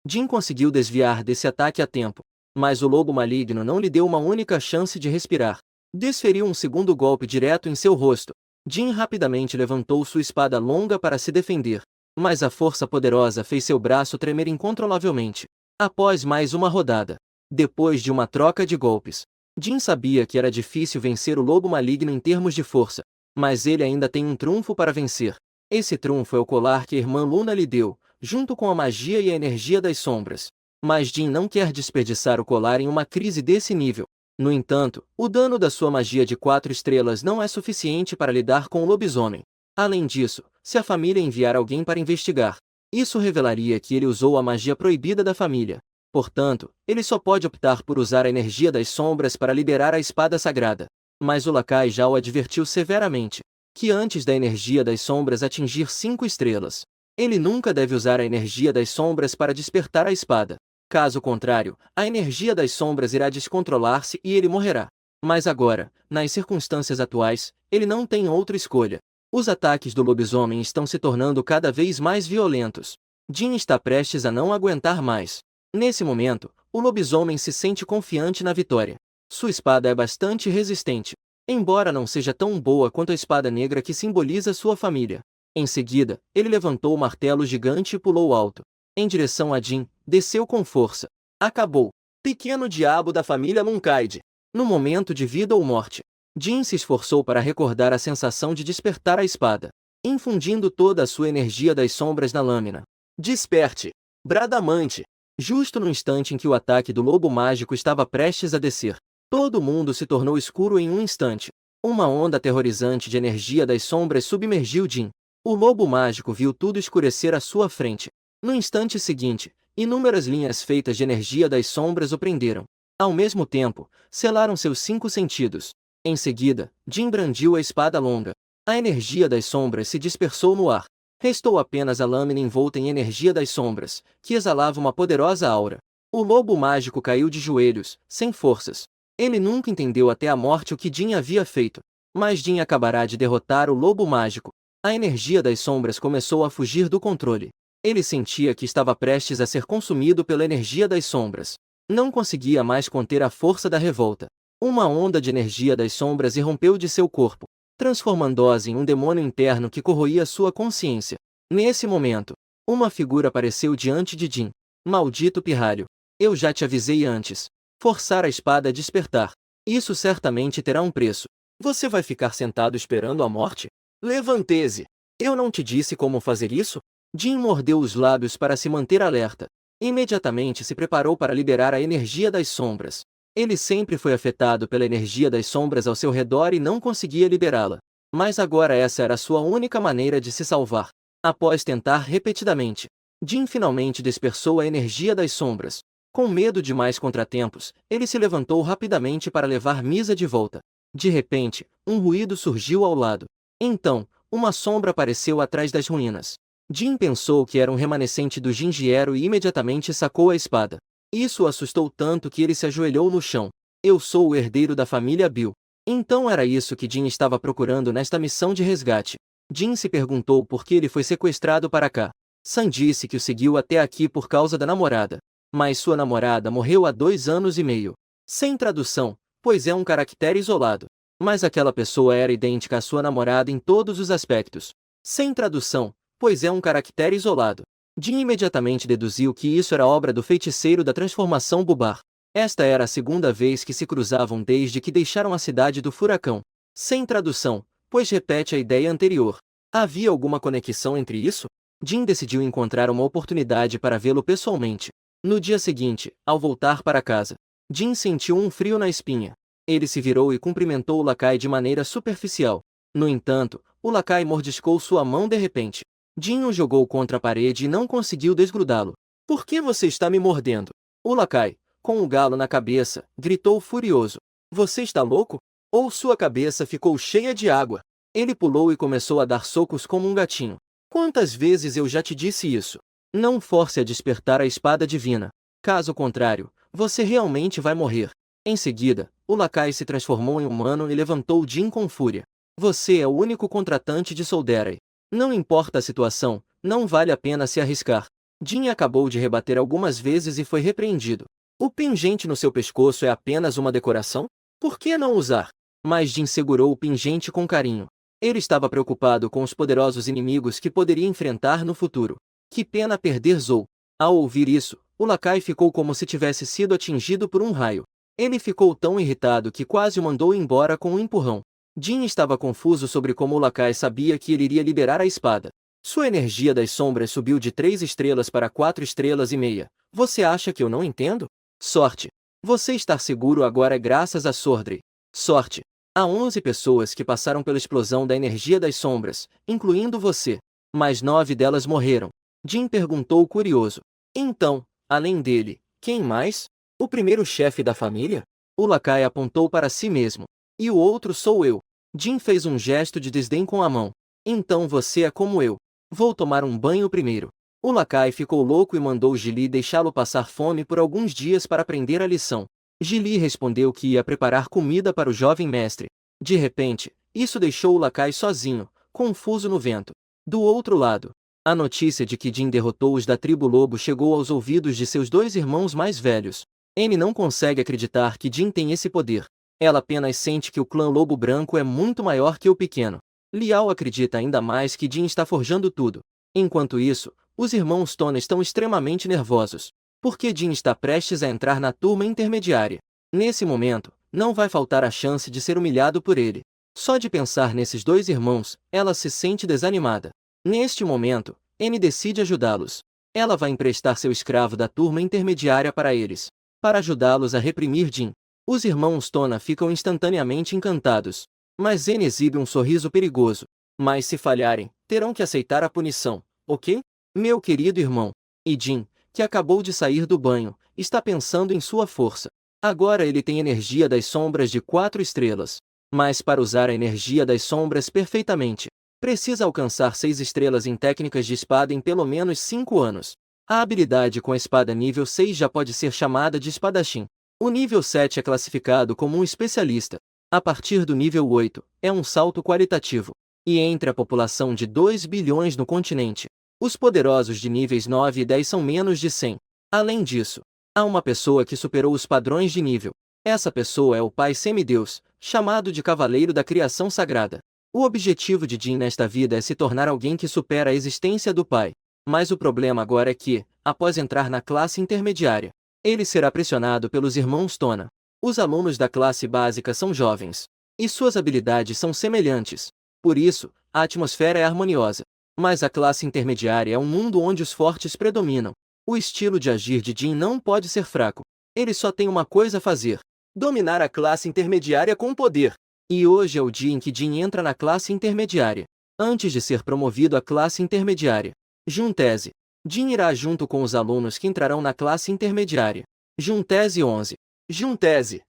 Jin conseguiu desviar desse ataque a tempo, mas o lobo maligno não lhe deu uma única chance de respirar. Desferiu um segundo golpe direto em seu rosto. Jin rapidamente levantou sua espada longa para se defender, mas a força poderosa fez seu braço tremer incontrolavelmente. Após mais uma rodada, depois de uma troca de golpes, Jin sabia que era difícil vencer o lobo maligno em termos de força, mas ele ainda tem um trunfo para vencer. Esse trunfo é o colar que a irmã Luna lhe deu, junto com a magia e a energia das sombras. Mas Jin não quer desperdiçar o colar em uma crise desse nível. No entanto, o dano da sua magia de 4 estrelas não é suficiente para lidar com o lobisomem. Além disso, se a família enviar alguém para investigar, isso revelaria que ele usou a magia proibida da família. Portanto, ele só pode optar por usar a energia das sombras para liberar a espada sagrada. Mas o Lakai já o advertiu severamente, que antes da energia das sombras atingir 5 estrelas, ele nunca deve usar a energia das sombras para despertar a espada. Caso contrário, a energia das sombras irá descontrolar-se e ele morrerá. Mas agora, nas circunstâncias atuais, ele não tem outra escolha. Os ataques do lobisomem estão se tornando cada vez mais violentos. Jin está prestes a não aguentar mais. Nesse momento, o lobisomem se sente confiante na vitória. Sua espada é bastante resistente, embora não seja tão boa quanto a espada negra que simboliza sua família. Em seguida, ele levantou o martelo gigante e pulou alto em direção a Jin, desceu com força. Acabou. Pequeno diabo da família Lunkaid. No momento de vida ou morte, Jin se esforçou para recordar a sensação de despertar a espada, infundindo toda a sua energia das sombras na lâmina. Desperte! Bradamante! Justo no instante em que o ataque do lobo mágico estava prestes a descer, todo mundo se tornou escuro em um instante. Uma onda aterrorizante de energia das sombras submergiu Jin. O lobo mágico viu tudo escurecer à sua frente. No instante seguinte, inúmeras linhas feitas de energia das sombras o prenderam. Ao mesmo tempo, selaram seus 5 sentidos. Em seguida, Jin brandiu a espada longa. A energia das sombras se dispersou no ar. Restou apenas a lâmina envolta em energia das sombras, que exalava uma poderosa aura. O lobo mágico caiu de joelhos, sem forças. Ele nunca entendeu até a morte o que Jin havia feito. Mas Jin acabará de derrotar o lobo mágico. A energia das sombras começou a fugir do controle. Ele sentia que estava prestes a ser consumido pela energia das sombras. Não conseguia mais conter a força da revolta. Uma onda de energia das sombras irrompeu de seu corpo, transformando Oz em um demônio interno que corroía sua consciência. Nesse momento, uma figura apareceu diante de Jin. Maldito pirralho! Eu já te avisei antes. Forçar a espada a despertar. Isso certamente terá um preço. Você vai ficar sentado esperando a morte? Levante-se! Eu não te disse como fazer isso? Jin mordeu os lábios para se manter alerta. Imediatamente se preparou para liberar a energia das sombras. Ele sempre foi afetado pela energia das sombras ao seu redor e não conseguia liberá-la. Mas agora essa era sua única maneira de se salvar. Após tentar repetidamente, Jin finalmente dispersou a energia das sombras. Com medo de mais contratempos, ele se levantou rapidamente para levar Misa de volta. De repente, um ruído surgiu ao lado. Então, uma sombra apareceu atrás das ruínas. Jin pensou que era um remanescente do Jinjiero e imediatamente sacou a espada. Isso o assustou tanto que ele se ajoelhou no chão. Eu sou o herdeiro da família Bill. Então era isso que Jin estava procurando nesta missão de resgate. Jin se perguntou por que ele foi sequestrado para cá. San disse que o seguiu até aqui por causa da namorada. Mas sua namorada morreu há 2 anos e meio. Sem tradução, pois é um caractere isolado. Mas aquela pessoa era idêntica à sua namorada em todos os aspectos. Sem tradução, pois é um caractere isolado. Jin imediatamente deduziu que isso era obra do feiticeiro da transformação Bubar. Esta era a segunda vez que se cruzavam desde que deixaram a cidade do furacão. Sem tradução, pois repete a ideia anterior. Havia alguma conexão entre isso? Jin decidiu encontrar uma oportunidade para vê-lo pessoalmente. No dia seguinte, ao voltar para casa, Jin sentiu um frio na espinha. Ele se virou e cumprimentou o lacai de maneira superficial. No entanto, o lacai mordiscou sua mão de repente. Jin o jogou contra a parede e não conseguiu desgrudá-lo. Por que você está me mordendo? O lacai, com o galo na cabeça, gritou furioso. Você está louco? Ou sua cabeça ficou cheia de água? Ele pulou e começou a dar socos como um gatinho. Quantas vezes eu já te disse isso? Não force a despertar a espada divina. Caso contrário, você realmente vai morrer. Em seguida, o lacai se transformou em humano e levantou Jin com fúria. Você é o único contratante de Solderei. Não importa a situação, não vale a pena se arriscar. Jin acabou de rebater algumas vezes e foi repreendido. O pingente no seu pescoço é apenas uma decoração? Por que não usar? Mas Jin segurou o pingente com carinho. Ele estava preocupado com os poderosos inimigos que poderia enfrentar no futuro. Que pena perder Zou. Ao ouvir isso, o lacai ficou como se tivesse sido atingido por um raio. Ele ficou tão irritado que quase o mandou embora com um empurrão. Jin estava confuso sobre como o lacai sabia que ele iria liberar a espada. Sua energia das sombras subiu de 3 estrelas para 4 estrelas e meia. Você acha que eu não entendo? Sorte. Você estar seguro agora é graças a Sordrey. Sorte. Há 11 pessoas que passaram pela explosão da energia das sombras, incluindo você. Mas 9 delas morreram. Jin perguntou curioso. Então, além dele, quem mais? O primeiro chefe da família? O lacai apontou para si mesmo. E o outro sou eu. Jin fez um gesto de desdém com a mão. Então você é como eu. Vou tomar um banho primeiro. O lacai ficou louco e mandou Gili deixá-lo passar fome por alguns dias para aprender a lição. Gili respondeu que ia preparar comida para o jovem mestre. De repente, isso deixou o lacai sozinho, confuso no vento. Do outro lado, a notícia de que Jin derrotou os da tribo Lobo chegou aos ouvidos de seus 2 irmãos mais velhos. Amy não consegue acreditar que Jin tem esse poder. Ela apenas sente que o clã Lobo Branco é muito maior que o pequeno. Liao acredita ainda mais que Jin está forjando tudo. Enquanto isso, os irmãos Tona estão extremamente nervosos. Porque Jin está prestes a entrar na turma intermediária. Nesse momento, não vai faltar a chance de ser humilhado por ele. Só de pensar nesses 2 irmãos, ela se sente desanimada. Neste momento, Amy decide ajudá-los. Ela vai emprestar seu escravo da turma intermediária para eles, para ajudá-los a reprimir Jin. Os irmãos Tona ficam instantaneamente encantados. Mas Amy exibe um sorriso perigoso. Mas se falharem, terão que aceitar a punição, ok? Meu querido irmão. E Jin, que acabou de sair do banho, está pensando em sua força. Agora ele tem energia das sombras de 4 estrelas. Mas para usar a energia das sombras perfeitamente, precisa alcançar 6 estrelas em técnicas de espada em pelo menos 5 anos. A habilidade com a espada nível 6 já pode ser chamada de espadachim. O nível 7 é classificado como um especialista. A partir do nível 8, é um salto qualitativo. E entre a população de 2 bilhões no continente, os poderosos de níveis 9 e 10 são menos de 100. Além disso, Há uma pessoa que superou os padrões de nível. Essa pessoa é o Pai Semideus, chamado de Cavaleiro da Criação Sagrada. O objetivo de Jin nesta vida é se tornar alguém que supera a existência do Pai. Mas o problema agora é que, após entrar na classe intermediária, ele será pressionado pelos irmãos Tona. Os alunos da classe básica são jovens, e suas habilidades são semelhantes. Por isso, a atmosfera é harmoniosa. Mas a classe intermediária é um mundo onde os fortes predominam. O estilo de agir de Jin não pode ser fraco. Ele só tem uma coisa a fazer: dominar a classe intermediária com poder. E hoje é o dia em que Jin entra na classe intermediária. Antes de ser promovido à classe intermediária, Juntese. Jin irá junto com os alunos que entrarão na classe intermediária. Juntese 11. Juntese.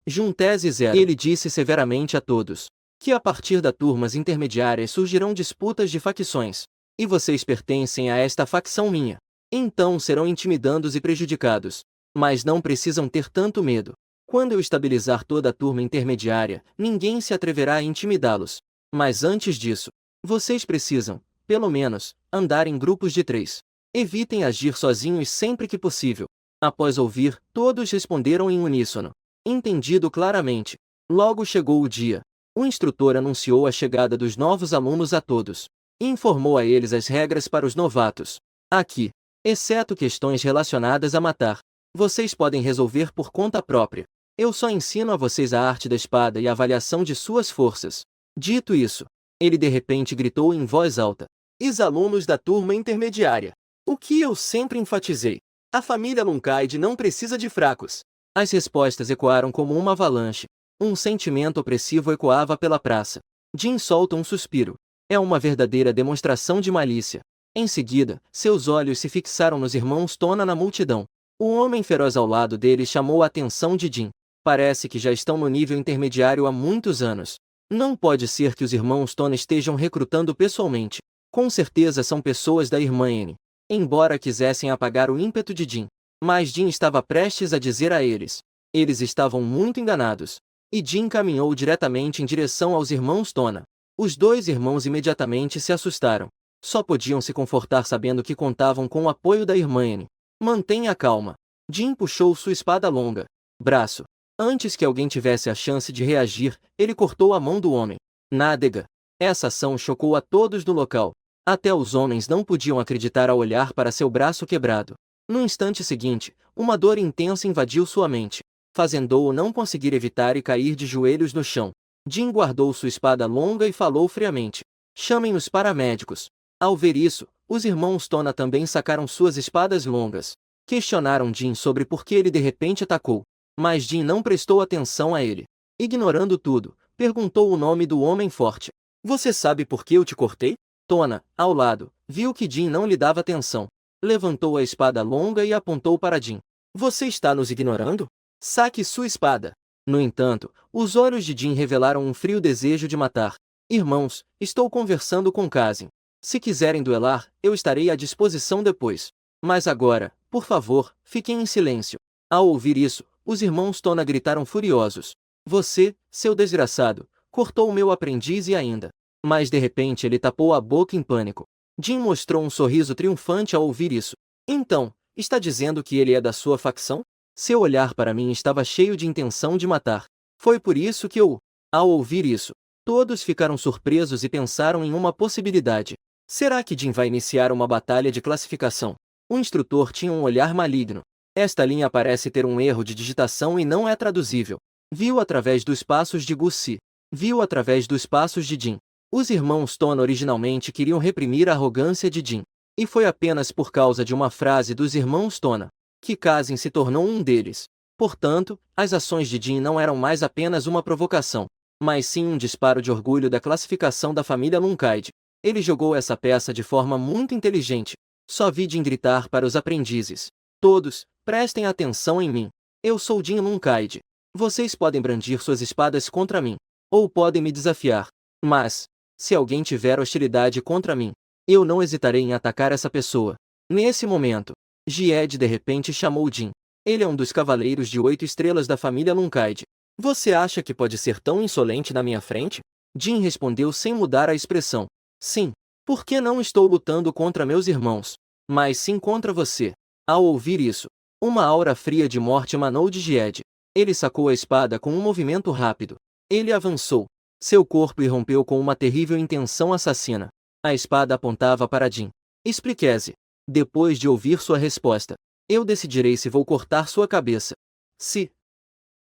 Juntese 0. Ele disse severamente a todos que a partir das turmas intermediárias surgirão disputas de facções. E vocês pertencem a esta facção minha. Então serão intimidados e prejudicados. Mas não precisam ter tanto medo. Quando eu estabilizar toda a turma intermediária, ninguém se atreverá a intimidá-los. Mas antes disso, vocês precisam, pelo menos, andar em grupos de 3. Evitem agir sozinhos sempre que possível. Após ouvir, todos responderam em uníssono. Entendido claramente. Logo chegou o dia. O instrutor anunciou a chegada dos novos alunos a todos. E informou a eles as regras para os novatos. Aqui, exceto questões relacionadas a matar, vocês podem resolver por conta própria. Eu só ensino a vocês a arte da espada e a avaliação de suas forças. Dito isso, ele de repente gritou em voz alta: ex-alunos da turma intermediária. O que eu sempre enfatizei. A família Lunkaid não precisa de fracos. As respostas ecoaram como uma avalanche. Um sentimento opressivo ecoava pela praça. Jin solta um suspiro. É uma verdadeira demonstração de malícia. Em seguida, seus olhos se fixaram nos irmãos Tona na multidão. O homem feroz ao lado dele chamou a atenção de Jin. Parece que já estão no nível intermediário há muitos anos. Não pode ser que os irmãos Tona estejam recrutando pessoalmente. Com certeza são pessoas da irmã N. Embora quisessem apagar o ímpeto de Jin. Mas Jin estava prestes a dizer a eles. Eles estavam muito enganados. E Jin caminhou diretamente em direção aos irmãos Tona. Os dois irmãos imediatamente se assustaram. Só podiam se confortar sabendo que contavam com o apoio da irmã N. Mantenha calma. Jin puxou sua espada longa. Braço. Antes que alguém tivesse a chance de reagir, ele cortou a mão do homem. Nádega. Essa ação chocou a todos no local. Até os homens não podiam acreditar ao olhar para seu braço quebrado. No instante seguinte, uma dor intensa invadiu sua mente, fazendo-o não conseguir evitar e cair de joelhos no chão. Jin guardou sua espada longa e falou friamente: chamem os paramédicos. Ao ver isso, os irmãos Tona também sacaram suas espadas longas. Questionaram Jin sobre por que ele de repente atacou. Mas Jin não prestou atenção a ele. Ignorando tudo, perguntou o nome do homem forte. Você sabe por que eu te cortei? Tona, ao lado, viu que Jin não lhe dava atenção. Levantou a espada longa e apontou para Jin. Você está nos ignorando? Saque sua espada. No entanto, os olhos de Jin revelaram um frio desejo de matar. Irmãos, estou conversando com Kazin. Se quiserem duelar, eu estarei à disposição depois. Mas agora, por favor, fiquem em silêncio. Ao ouvir isso, os irmãos Tona gritaram furiosos. Você, seu desgraçado, cortou o meu aprendiz e ainda. Mas de repente ele tapou a boca em pânico. Jin mostrou um sorriso triunfante ao ouvir isso. Então, está dizendo que ele é da sua facção? Seu olhar para mim estava cheio de intenção de matar. Foi por isso que eu... Ao ouvir isso, todos ficaram surpresos e pensaram em uma possibilidade. Será que Jin vai iniciar uma batalha de classificação? O instrutor tinha um olhar maligno. Esta linha parece ter um erro de digitação e não é traduzível. Viu através dos passos de Gusi. Viu através dos passos de Jin. Os irmãos Tona originalmente queriam reprimir a arrogância de Jin. E foi apenas por causa de uma frase dos irmãos Tona que Kazin se tornou um deles. Portanto, as ações de Jin não eram mais apenas uma provocação, mas sim um disparo de orgulho da classificação da família Lunkaid. Ele jogou essa peça de forma muito inteligente. Só vi Jin gritar para os aprendizes. Todos, prestem atenção em mim. Eu sou Jin Lunkaid. Vocês podem brandir suas espadas contra mim, ou podem me desafiar. Mas, se alguém tiver hostilidade contra mim, eu não hesitarei em atacar essa pessoa. Nesse momento, Jied de repente chamou Jin. Ele é um dos cavaleiros de 8 estrelas da família Lunkaid. Você acha que pode ser tão insolente na minha frente? Jin respondeu sem mudar a expressão. Sim, porque não estou lutando contra meus irmãos, mas sim contra você. Ao ouvir isso, Uma aura fria de morte emanou de Jed. Ele sacou a espada com um movimento rápido. Ele avançou. Seu corpo irrompeu com uma terrível intenção assassina. A espada apontava para Jin. Expliqueze. Depois de ouvir sua resposta, eu decidirei se vou cortar sua cabeça. Se.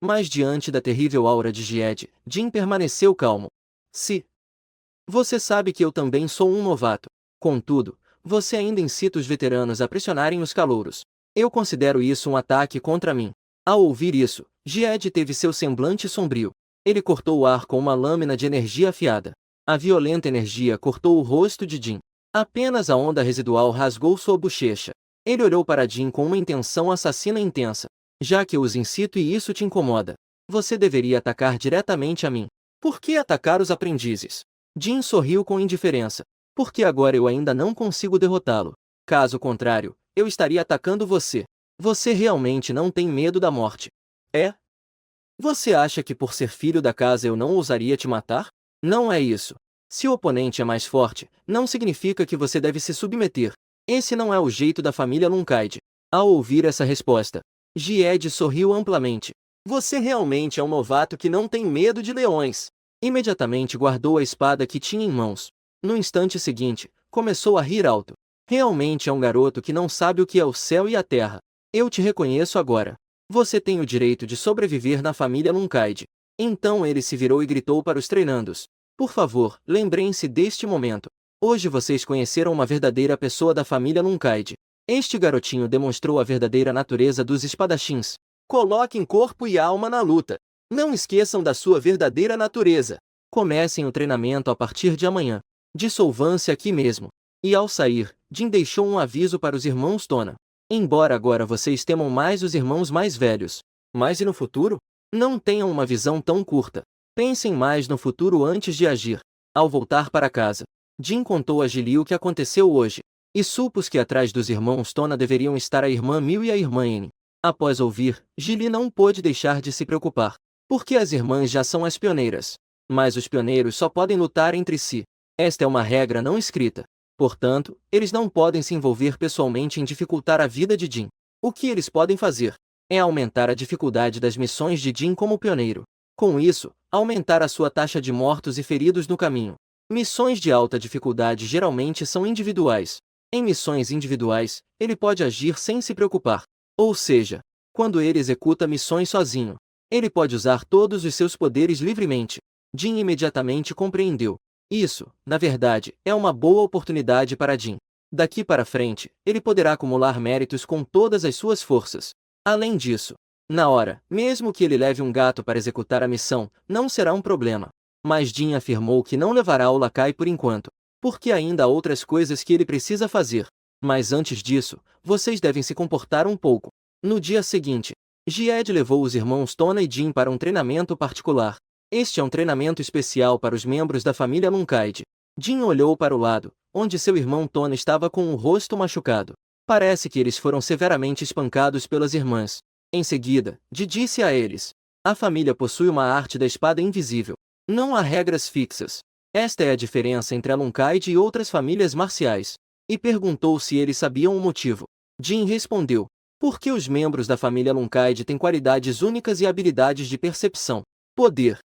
Mas diante da terrível aura de Jed, Jin permaneceu calmo. Se. Você sabe que eu também sou um novato. Contudo, você ainda incita os veteranos a pressionarem os calouros. Eu considero isso um ataque contra mim. Ao ouvir isso, Jed teve seu semblante sombrio. Ele cortou o ar com uma lâmina de energia afiada. A violenta energia cortou o rosto de Jin. Apenas a onda residual rasgou sua bochecha. Ele olhou para Jin com uma intenção assassina intensa. Já que eu os incito e isso te incomoda, você deveria atacar diretamente a mim. Por que atacar os aprendizes? Jin sorriu com indiferença. Porque agora eu ainda não consigo derrotá-lo. Caso contrário, eu estaria atacando você. Você realmente não tem medo da morte. É? Você acha que por ser filho da casa eu não ousaria te matar? Não é isso. Se o oponente é mais forte, não significa que você deve se submeter. Esse não é o jeito da família Lunkaid. Ao ouvir essa resposta, Jed sorriu amplamente. Você realmente é um novato que não tem medo de leões. Imediatamente guardou a espada que tinha em mãos. No instante seguinte, começou a rir alto. Realmente é um garoto que não sabe o que é o céu e a terra. Eu te reconheço agora. Você tem o direito de sobreviver na família Lunkaid. Então ele se virou e gritou para os treinandos. Por favor, lembrem-se deste momento. Hoje vocês conheceram uma verdadeira pessoa da família Lunkaid. Este garotinho demonstrou a verdadeira natureza dos espadachins. Coloquem corpo e alma na luta. Não esqueçam da sua verdadeira natureza. Comecem o treinamento a partir de amanhã. Dissolvam-se aqui mesmo. E ao sair, Jin deixou um aviso para os irmãos Tona. Embora agora vocês temam mais os irmãos mais velhos. Mas e no futuro? Não tenham uma visão tão curta. Pensem mais no futuro antes de agir. Ao voltar para casa, Jin contou a Gili o que aconteceu hoje. E supôs que atrás dos irmãos Tona deveriam estar a irmã Mil e a irmã N. Após ouvir, Gili não pôde deixar de se preocupar. Porque as irmãs já são as pioneiras. Mas os pioneiros só podem lutar entre si. Esta é uma regra não escrita. Portanto, eles não podem se envolver pessoalmente em dificultar a vida de Jin. O que eles podem fazer é aumentar a dificuldade das missões de Jin como pioneiro. Com isso, aumentar a sua taxa de mortos e feridos no caminho. Missões de alta dificuldade geralmente são individuais. Em missões individuais, ele pode agir sem se preocupar. Ou seja, quando ele executa missões sozinho, ele pode usar todos os seus poderes livremente. Jin imediatamente compreendeu. Isso, na verdade, é uma boa oportunidade para Jin. Daqui para frente, ele poderá acumular méritos com todas as suas forças. Além disso, na hora, mesmo que ele leve um gato para executar a missão, não será um problema. Mas Jin afirmou que não levará o lacai por enquanto, porque ainda há outras coisas que ele precisa fazer. Mas antes disso, vocês devem se comportar um pouco. No dia seguinte, Jed levou os irmãos Tona e Jin para um treinamento particular. Este é um treinamento especial para os membros da família Lunkaid. Jin olhou para o lado, onde seu irmão Tona estava com o rosto machucado. Parece que eles foram severamente espancados pelas irmãs. Em seguida, Ji disse a eles: a família possui uma arte da espada invisível. Não há regras fixas. Esta é a diferença entre a Lunkaid e outras famílias marciais. E perguntou se eles sabiam o motivo. Jin respondeu: porque os membros da família Lunkaid têm qualidades únicas e habilidades de percepção, poder.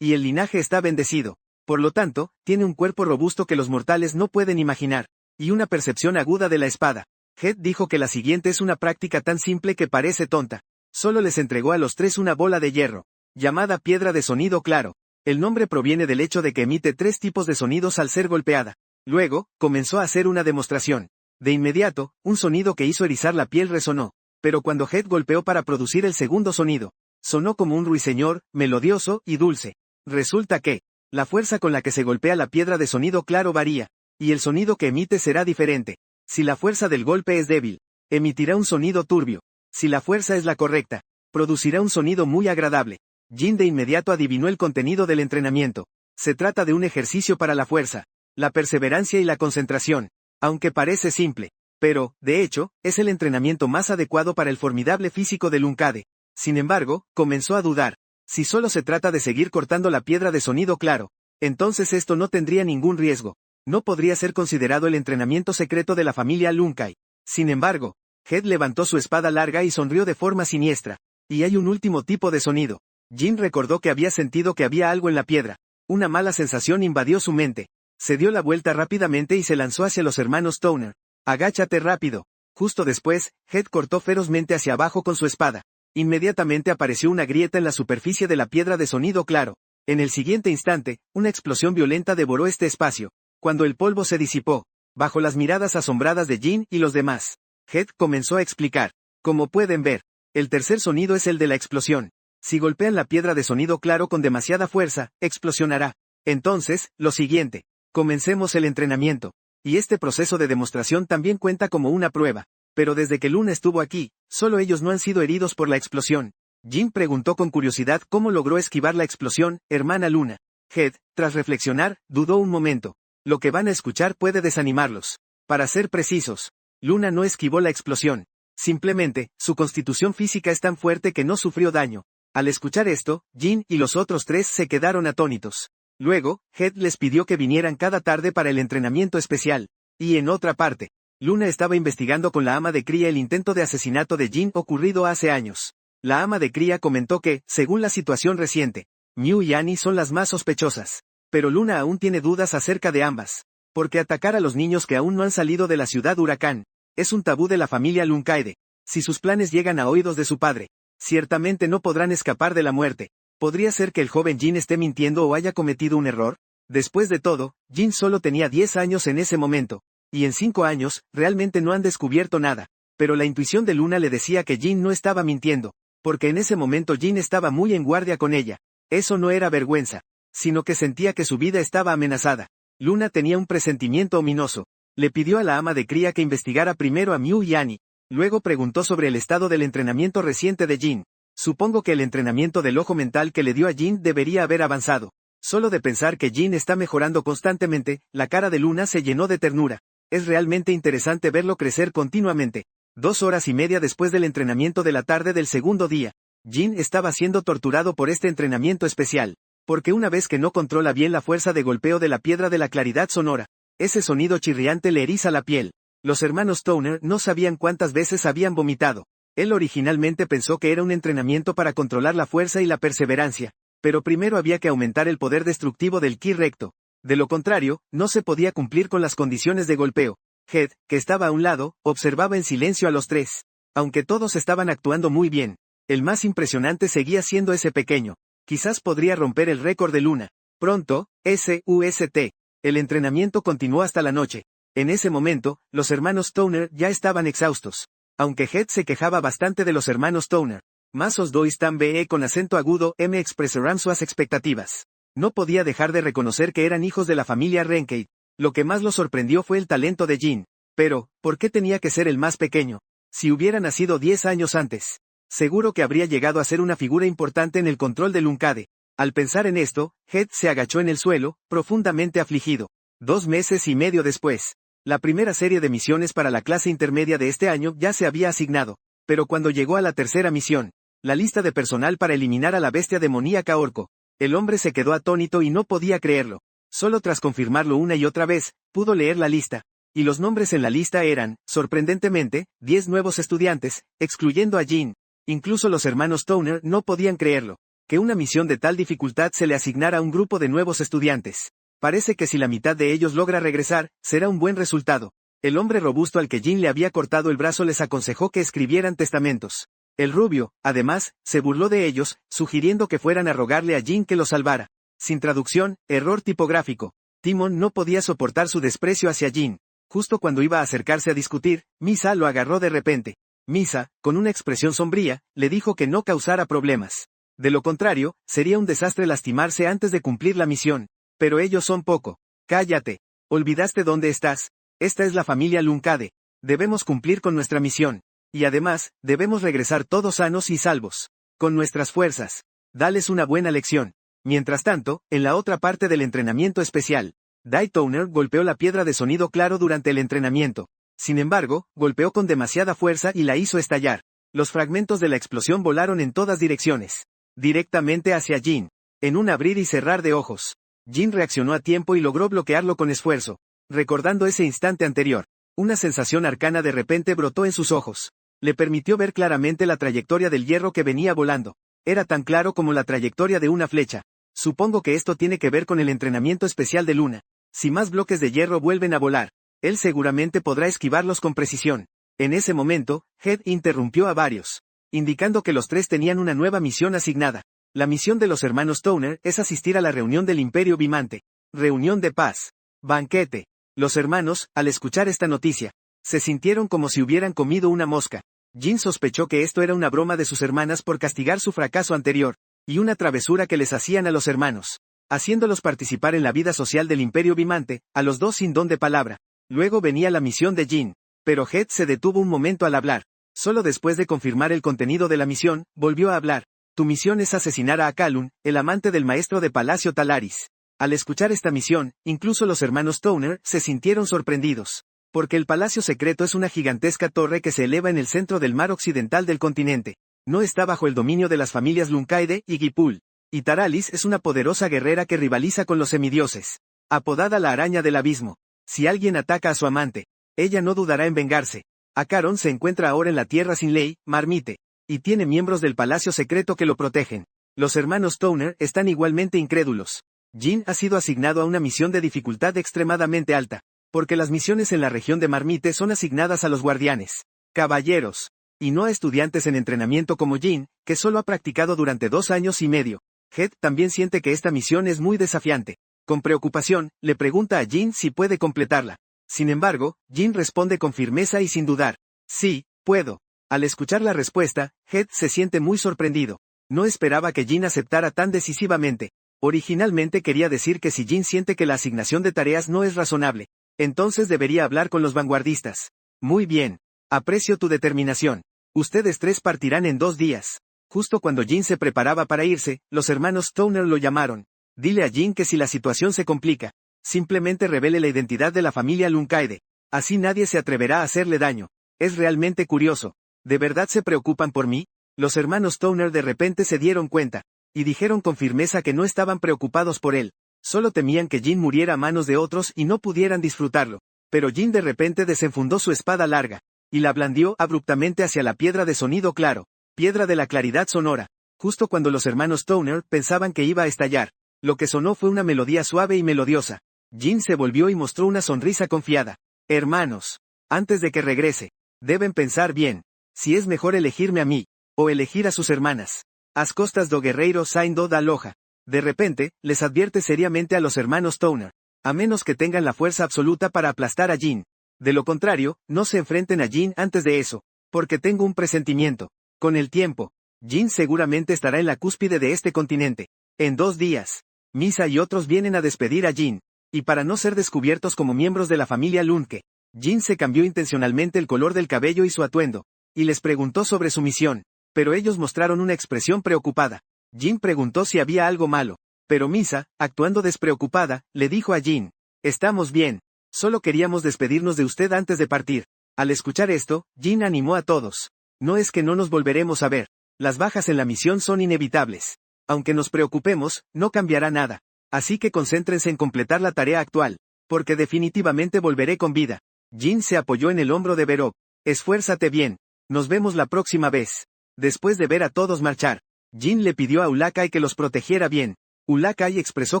Y el linaje está bendecido. Por lo tanto, tiene un cuerpo robusto que los mortales no pueden imaginar, y una percepción aguda de la espada. Head dijo que la siguiente es una práctica tan simple que parece tonta. Solo les entregó a los tres una bola de hierro, llamada piedra de sonido claro. El nombre proviene del hecho de que emite tres tipos de sonidos al ser golpeada. Luego, comenzó a hacer una demostración. De inmediato, un sonido que hizo erizar la piel resonó. Pero cuando Head golpeó para producir el segundo sonido, sonó como un ruiseñor, melodioso y dulce. Resulta que, la fuerza con la que se golpea la piedra de sonido claro varía, y el sonido que emite será diferente. Si la fuerza del golpe es débil, emitirá un sonido turbio. Si la fuerza es la correcta, producirá un sonido muy agradable. Jin de inmediato adivinó el contenido del entrenamiento. Se trata de un ejercicio para la fuerza, la perseverancia y la concentración. Aunque parece simple, pero, de hecho, es el entrenamiento más adecuado para el formidable físico de Lunkade. Sin embargo, comenzó a dudar. Si solo se trata de seguir cortando la piedra de sonido claro, entonces esto no tendría ningún riesgo. No podría ser considerado el entrenamiento secreto de la familia Lunkai. Sin embargo, Head levantó su espada larga y sonrió de forma siniestra. Y hay un último tipo de sonido. Jin recordó que había sentido que había algo en la piedra. Una mala sensación invadió su mente. Se dio la vuelta rápidamente y se lanzó hacia los hermanos Toner. Agáchate rápido. Justo después, Head cortó ferozmente hacia abajo con su espada. Inmediatamente apareció una grieta en la superficie de la piedra de sonido claro. En el siguiente instante, una explosión violenta devoró este espacio. Cuando el polvo se disipó, bajo las miradas asombradas de Jin y los demás, Head comenzó a explicar. Como pueden ver, el tercer sonido es el de la explosión. Si golpean la piedra de sonido claro con demasiada fuerza, explosionará. Entonces, lo siguiente. Comencemos el entrenamiento. Y este proceso de demostración también cuenta como una prueba. Pero desde que Luna estuvo aquí, solo ellos no han sido heridos por la explosión. Jin preguntó con curiosidad cómo logró esquivar la explosión, hermana Luna. Head, tras reflexionar, dudó un momento. Lo que van a escuchar puede desanimarlos. Para ser precisos, Luna no esquivó la explosión. Simplemente, su constitución física es tan fuerte que no sufrió daño. Al escuchar esto, Jin y los otros tres se quedaron atónitos. Luego, Head les pidió que vinieran cada tarde para el entrenamiento especial. Y en otra parte, Luna estaba investigando con la ama de cría el intento de asesinato de Jin ocurrido hace años. La ama de cría comentó que, según la situación reciente, Miu y Annie son las más sospechosas. Pero Luna aún tiene dudas acerca de ambas. Porque atacar a los niños que aún no han salido de la ciudad huracán es un tabú de la familia Lunkaede. Si sus planes llegan a oídos de su padre, ciertamente no podrán escapar de la muerte. ¿Podría ser que el joven Jin esté mintiendo o haya cometido un error? Después de todo, Jin solo tenía 10 años en ese momento. Y en 5 años, realmente no han descubierto nada. Pero la intuición de Luna le decía que Jin no estaba mintiendo. Porque en ese momento Jin estaba muy en guardia con ella. Eso no era vergüenza, sino que sentía que su vida estaba amenazada. Luna tenía un presentimiento ominoso. Le pidió a la ama de cría que investigara primero a Miu y Annie. Luego preguntó sobre el estado del entrenamiento reciente de Jin. Supongo que el entrenamiento del ojo mental que le dio a Jin debería haber avanzado. Solo de pensar que Jin está mejorando constantemente, la cara de Luna se llenó de ternura. Es realmente interesante verlo crecer continuamente. 2 horas y media después del entrenamiento de la tarde del segundo día, Jin estaba siendo torturado por este entrenamiento especial. Porque una vez que no controla bien la fuerza de golpeo de la piedra de la claridad sonora, ese sonido chirriante le eriza la piel. Los hermanos Toner no sabían cuántas veces habían vomitado. Él originalmente pensó que era un entrenamiento para controlar la fuerza y la perseverancia, pero primero había que aumentar el poder destructivo del ki recto. De lo contrario, no se podía cumplir con las condiciones de golpeo. Head, que estaba a un lado, observaba en silencio a los tres. Aunque todos estaban actuando muy bien, el más impresionante seguía siendo ese pequeño. Quizás podría romper el récord de Luna. Pronto, SUST. El entrenamiento continuó hasta la noche. En ese momento, los hermanos Toner ya estaban exhaustos. Aunque Head se quejaba bastante de los hermanos Toner, más os dois tan be con acento agudo me expresarán sus expectativas. No podía dejar de reconocer que eran hijos de la familia Renkei. Lo que más lo sorprendió fue el talento de Jin. Pero, ¿por qué tenía que ser el más pequeño? Si hubiera nacido 10 años antes, seguro que habría llegado a ser una figura importante en el control de Lunkaede. Al pensar en esto, Head se agachó en el suelo, profundamente afligido. 2 meses y medio después, la primera serie de misiones para la clase intermedia de este año ya se había asignado. Pero cuando llegó a la tercera misión, la lista de personal para eliminar a la bestia demoníaca Orco, el hombre se quedó atónito y no podía creerlo. Solo tras confirmarlo una y otra vez, pudo leer la lista. Y los nombres en la lista eran, sorprendentemente, 10 nuevos estudiantes, excluyendo a Jin. Incluso los hermanos Toner no podían creerlo. Que una misión de tal dificultad se le asignara a un grupo de nuevos estudiantes. Parece que si la mitad de ellos logra regresar, será un buen resultado. El hombre robusto al que Jin le había cortado el brazo les aconsejó que escribieran testamentos. El rubio, además, se burló de ellos, sugiriendo que fueran a rogarle a Jin que los salvara. Sin traducción, error tipográfico. Timon no podía soportar su desprecio hacia Jin. Justo cuando iba a acercarse a discutir, Misa lo agarró de repente. Misa, con una expresión sombría, le dijo que no causara problemas. De lo contrario, sería un desastre lastimarse antes de cumplir la misión. Pero ellos son poco. Cállate. ¿Olvidaste dónde estás? Esta es la familia Lunkaede. Debemos cumplir con nuestra misión. Y además, debemos regresar todos sanos y salvos. Con nuestras fuerzas. Dales una buena lección. Mientras tanto, en la otra parte del entrenamiento especial, Dai Toner golpeó la piedra de sonido claro durante el entrenamiento. Sin embargo, golpeó con demasiada fuerza y la hizo estallar. Los fragmentos de la explosión volaron en todas direcciones. Directamente hacia Jin. En un abrir y cerrar de ojos. Jin reaccionó a tiempo y logró bloquearlo con esfuerzo. Recordando ese instante anterior, una sensación arcana de repente brotó en sus ojos. Le permitió ver claramente la trayectoria del hierro que venía volando. Era tan claro como la trayectoria de una flecha. Supongo que esto tiene que ver con el entrenamiento especial de Luna. Si más bloques de hierro vuelven a volar, él seguramente podrá esquivarlos con precisión. En ese momento, Head interrumpió a varios, indicando que los tres tenían una nueva misión asignada. La misión de los hermanos Towner es asistir a la reunión del Imperio Vimante. Reunión de paz. Banquete. Los hermanos, al escuchar esta noticia, se sintieron como si hubieran comido una mosca. Jin sospechó que esto era una broma de sus hermanas por castigar su fracaso anterior, y una travesura que les hacían a los hermanos, haciéndolos participar en la vida social del Imperio Vimante, a los dos sin don de palabra. Luego venía la misión de Jin, pero Head se detuvo un momento al hablar. Solo después de confirmar el contenido de la misión, volvió a hablar. Tu misión es asesinar a Akalun, el amante del maestro de Palacio Talaris. Al escuchar esta misión, incluso los hermanos Towner se sintieron sorprendidos, porque el Palacio Secreto es una gigantesca torre que se eleva en el centro del mar occidental del continente. No está bajo el dominio de las familias Luncaide y Gipul. Y Taralis es una poderosa guerrera que rivaliza con los semidioses. Apodada la araña del abismo. Si alguien ataca a su amante, ella no dudará en vengarse. Acaron se encuentra ahora en la Tierra sin ley, Marmite, y tiene miembros del Palacio Secreto que lo protegen. Los hermanos Towner están igualmente incrédulos. Jin ha sido asignado a una misión de dificultad extremadamente alta, porque las misiones en la región de Marmite son asignadas a los guardianes, caballeros, y no a estudiantes en entrenamiento como Jin, que solo ha practicado durante 2 años y medio. Head también siente que esta misión es muy desafiante. Con preocupación, le pregunta a Jin si puede completarla. Sin embargo, Jin responde con firmeza y sin dudar. Sí, puedo. Al escuchar la respuesta, Head se siente muy sorprendido. No esperaba que Jin aceptara tan decisivamente. Originalmente quería decir que si Jin siente que la asignación de tareas no es razonable, entonces debería hablar con los vanguardistas. Muy bien. Aprecio tu determinación. Ustedes tres partirán en 2 días. Justo cuando Jin se preparaba para irse, los hermanos Towner lo llamaron. Dile a Jin que si la situación se complica, simplemente revele la identidad de la familia Luncaide. Así nadie se atreverá a hacerle daño. Es realmente curioso. ¿De verdad se preocupan por mí? Los hermanos Towner de repente se dieron cuenta, y dijeron con firmeza que no estaban preocupados por él. Solo temían que Jin muriera a manos de otros y no pudieran disfrutarlo. Pero Jin de repente desenfundó su espada larga, y la blandió abruptamente hacia la piedra de sonido claro, piedra de la claridad sonora. Justo cuando los hermanos Towner pensaban que iba a estallar, lo que sonó fue una melodía suave y melodiosa. Jin se volvió y mostró una sonrisa confiada. Hermanos, antes de que regrese, deben pensar bien, si es mejor elegirme a mí, o elegir a sus hermanas. As costas do guerreiro saindo da loja. De repente, les advierte seriamente a los hermanos Towner, a menos que tengan la fuerza absoluta para aplastar a Jin. De lo contrario, no se enfrenten a Jin antes de eso, porque tengo un presentimiento. Con el tiempo, Jin seguramente estará en la cúspide de este continente. En 2 días, Misa y otros vienen a despedir a Jin, y para no ser descubiertos como miembros de la familia Lunke, Jin se cambió intencionalmente el color del cabello y su atuendo, y les preguntó sobre su misión, pero ellos mostraron una expresión preocupada. Jin preguntó si había algo malo, pero Misa, actuando despreocupada, le dijo a Jin, estamos bien, solo queríamos despedirnos de usted antes de partir. Al escuchar esto, Jin animó a todos. No es que no nos volveremos a ver, las bajas en la misión son inevitables. Aunque nos preocupemos, no cambiará nada. Así que concéntrense en completar la tarea actual, porque definitivamente volveré con vida. Jin se apoyó en el hombro de Berob. Esfuérzate bien. Nos vemos la próxima vez. Después de ver a todos marchar, Jin le pidió a Ulakai que los protegiera bien. Ulakai expresó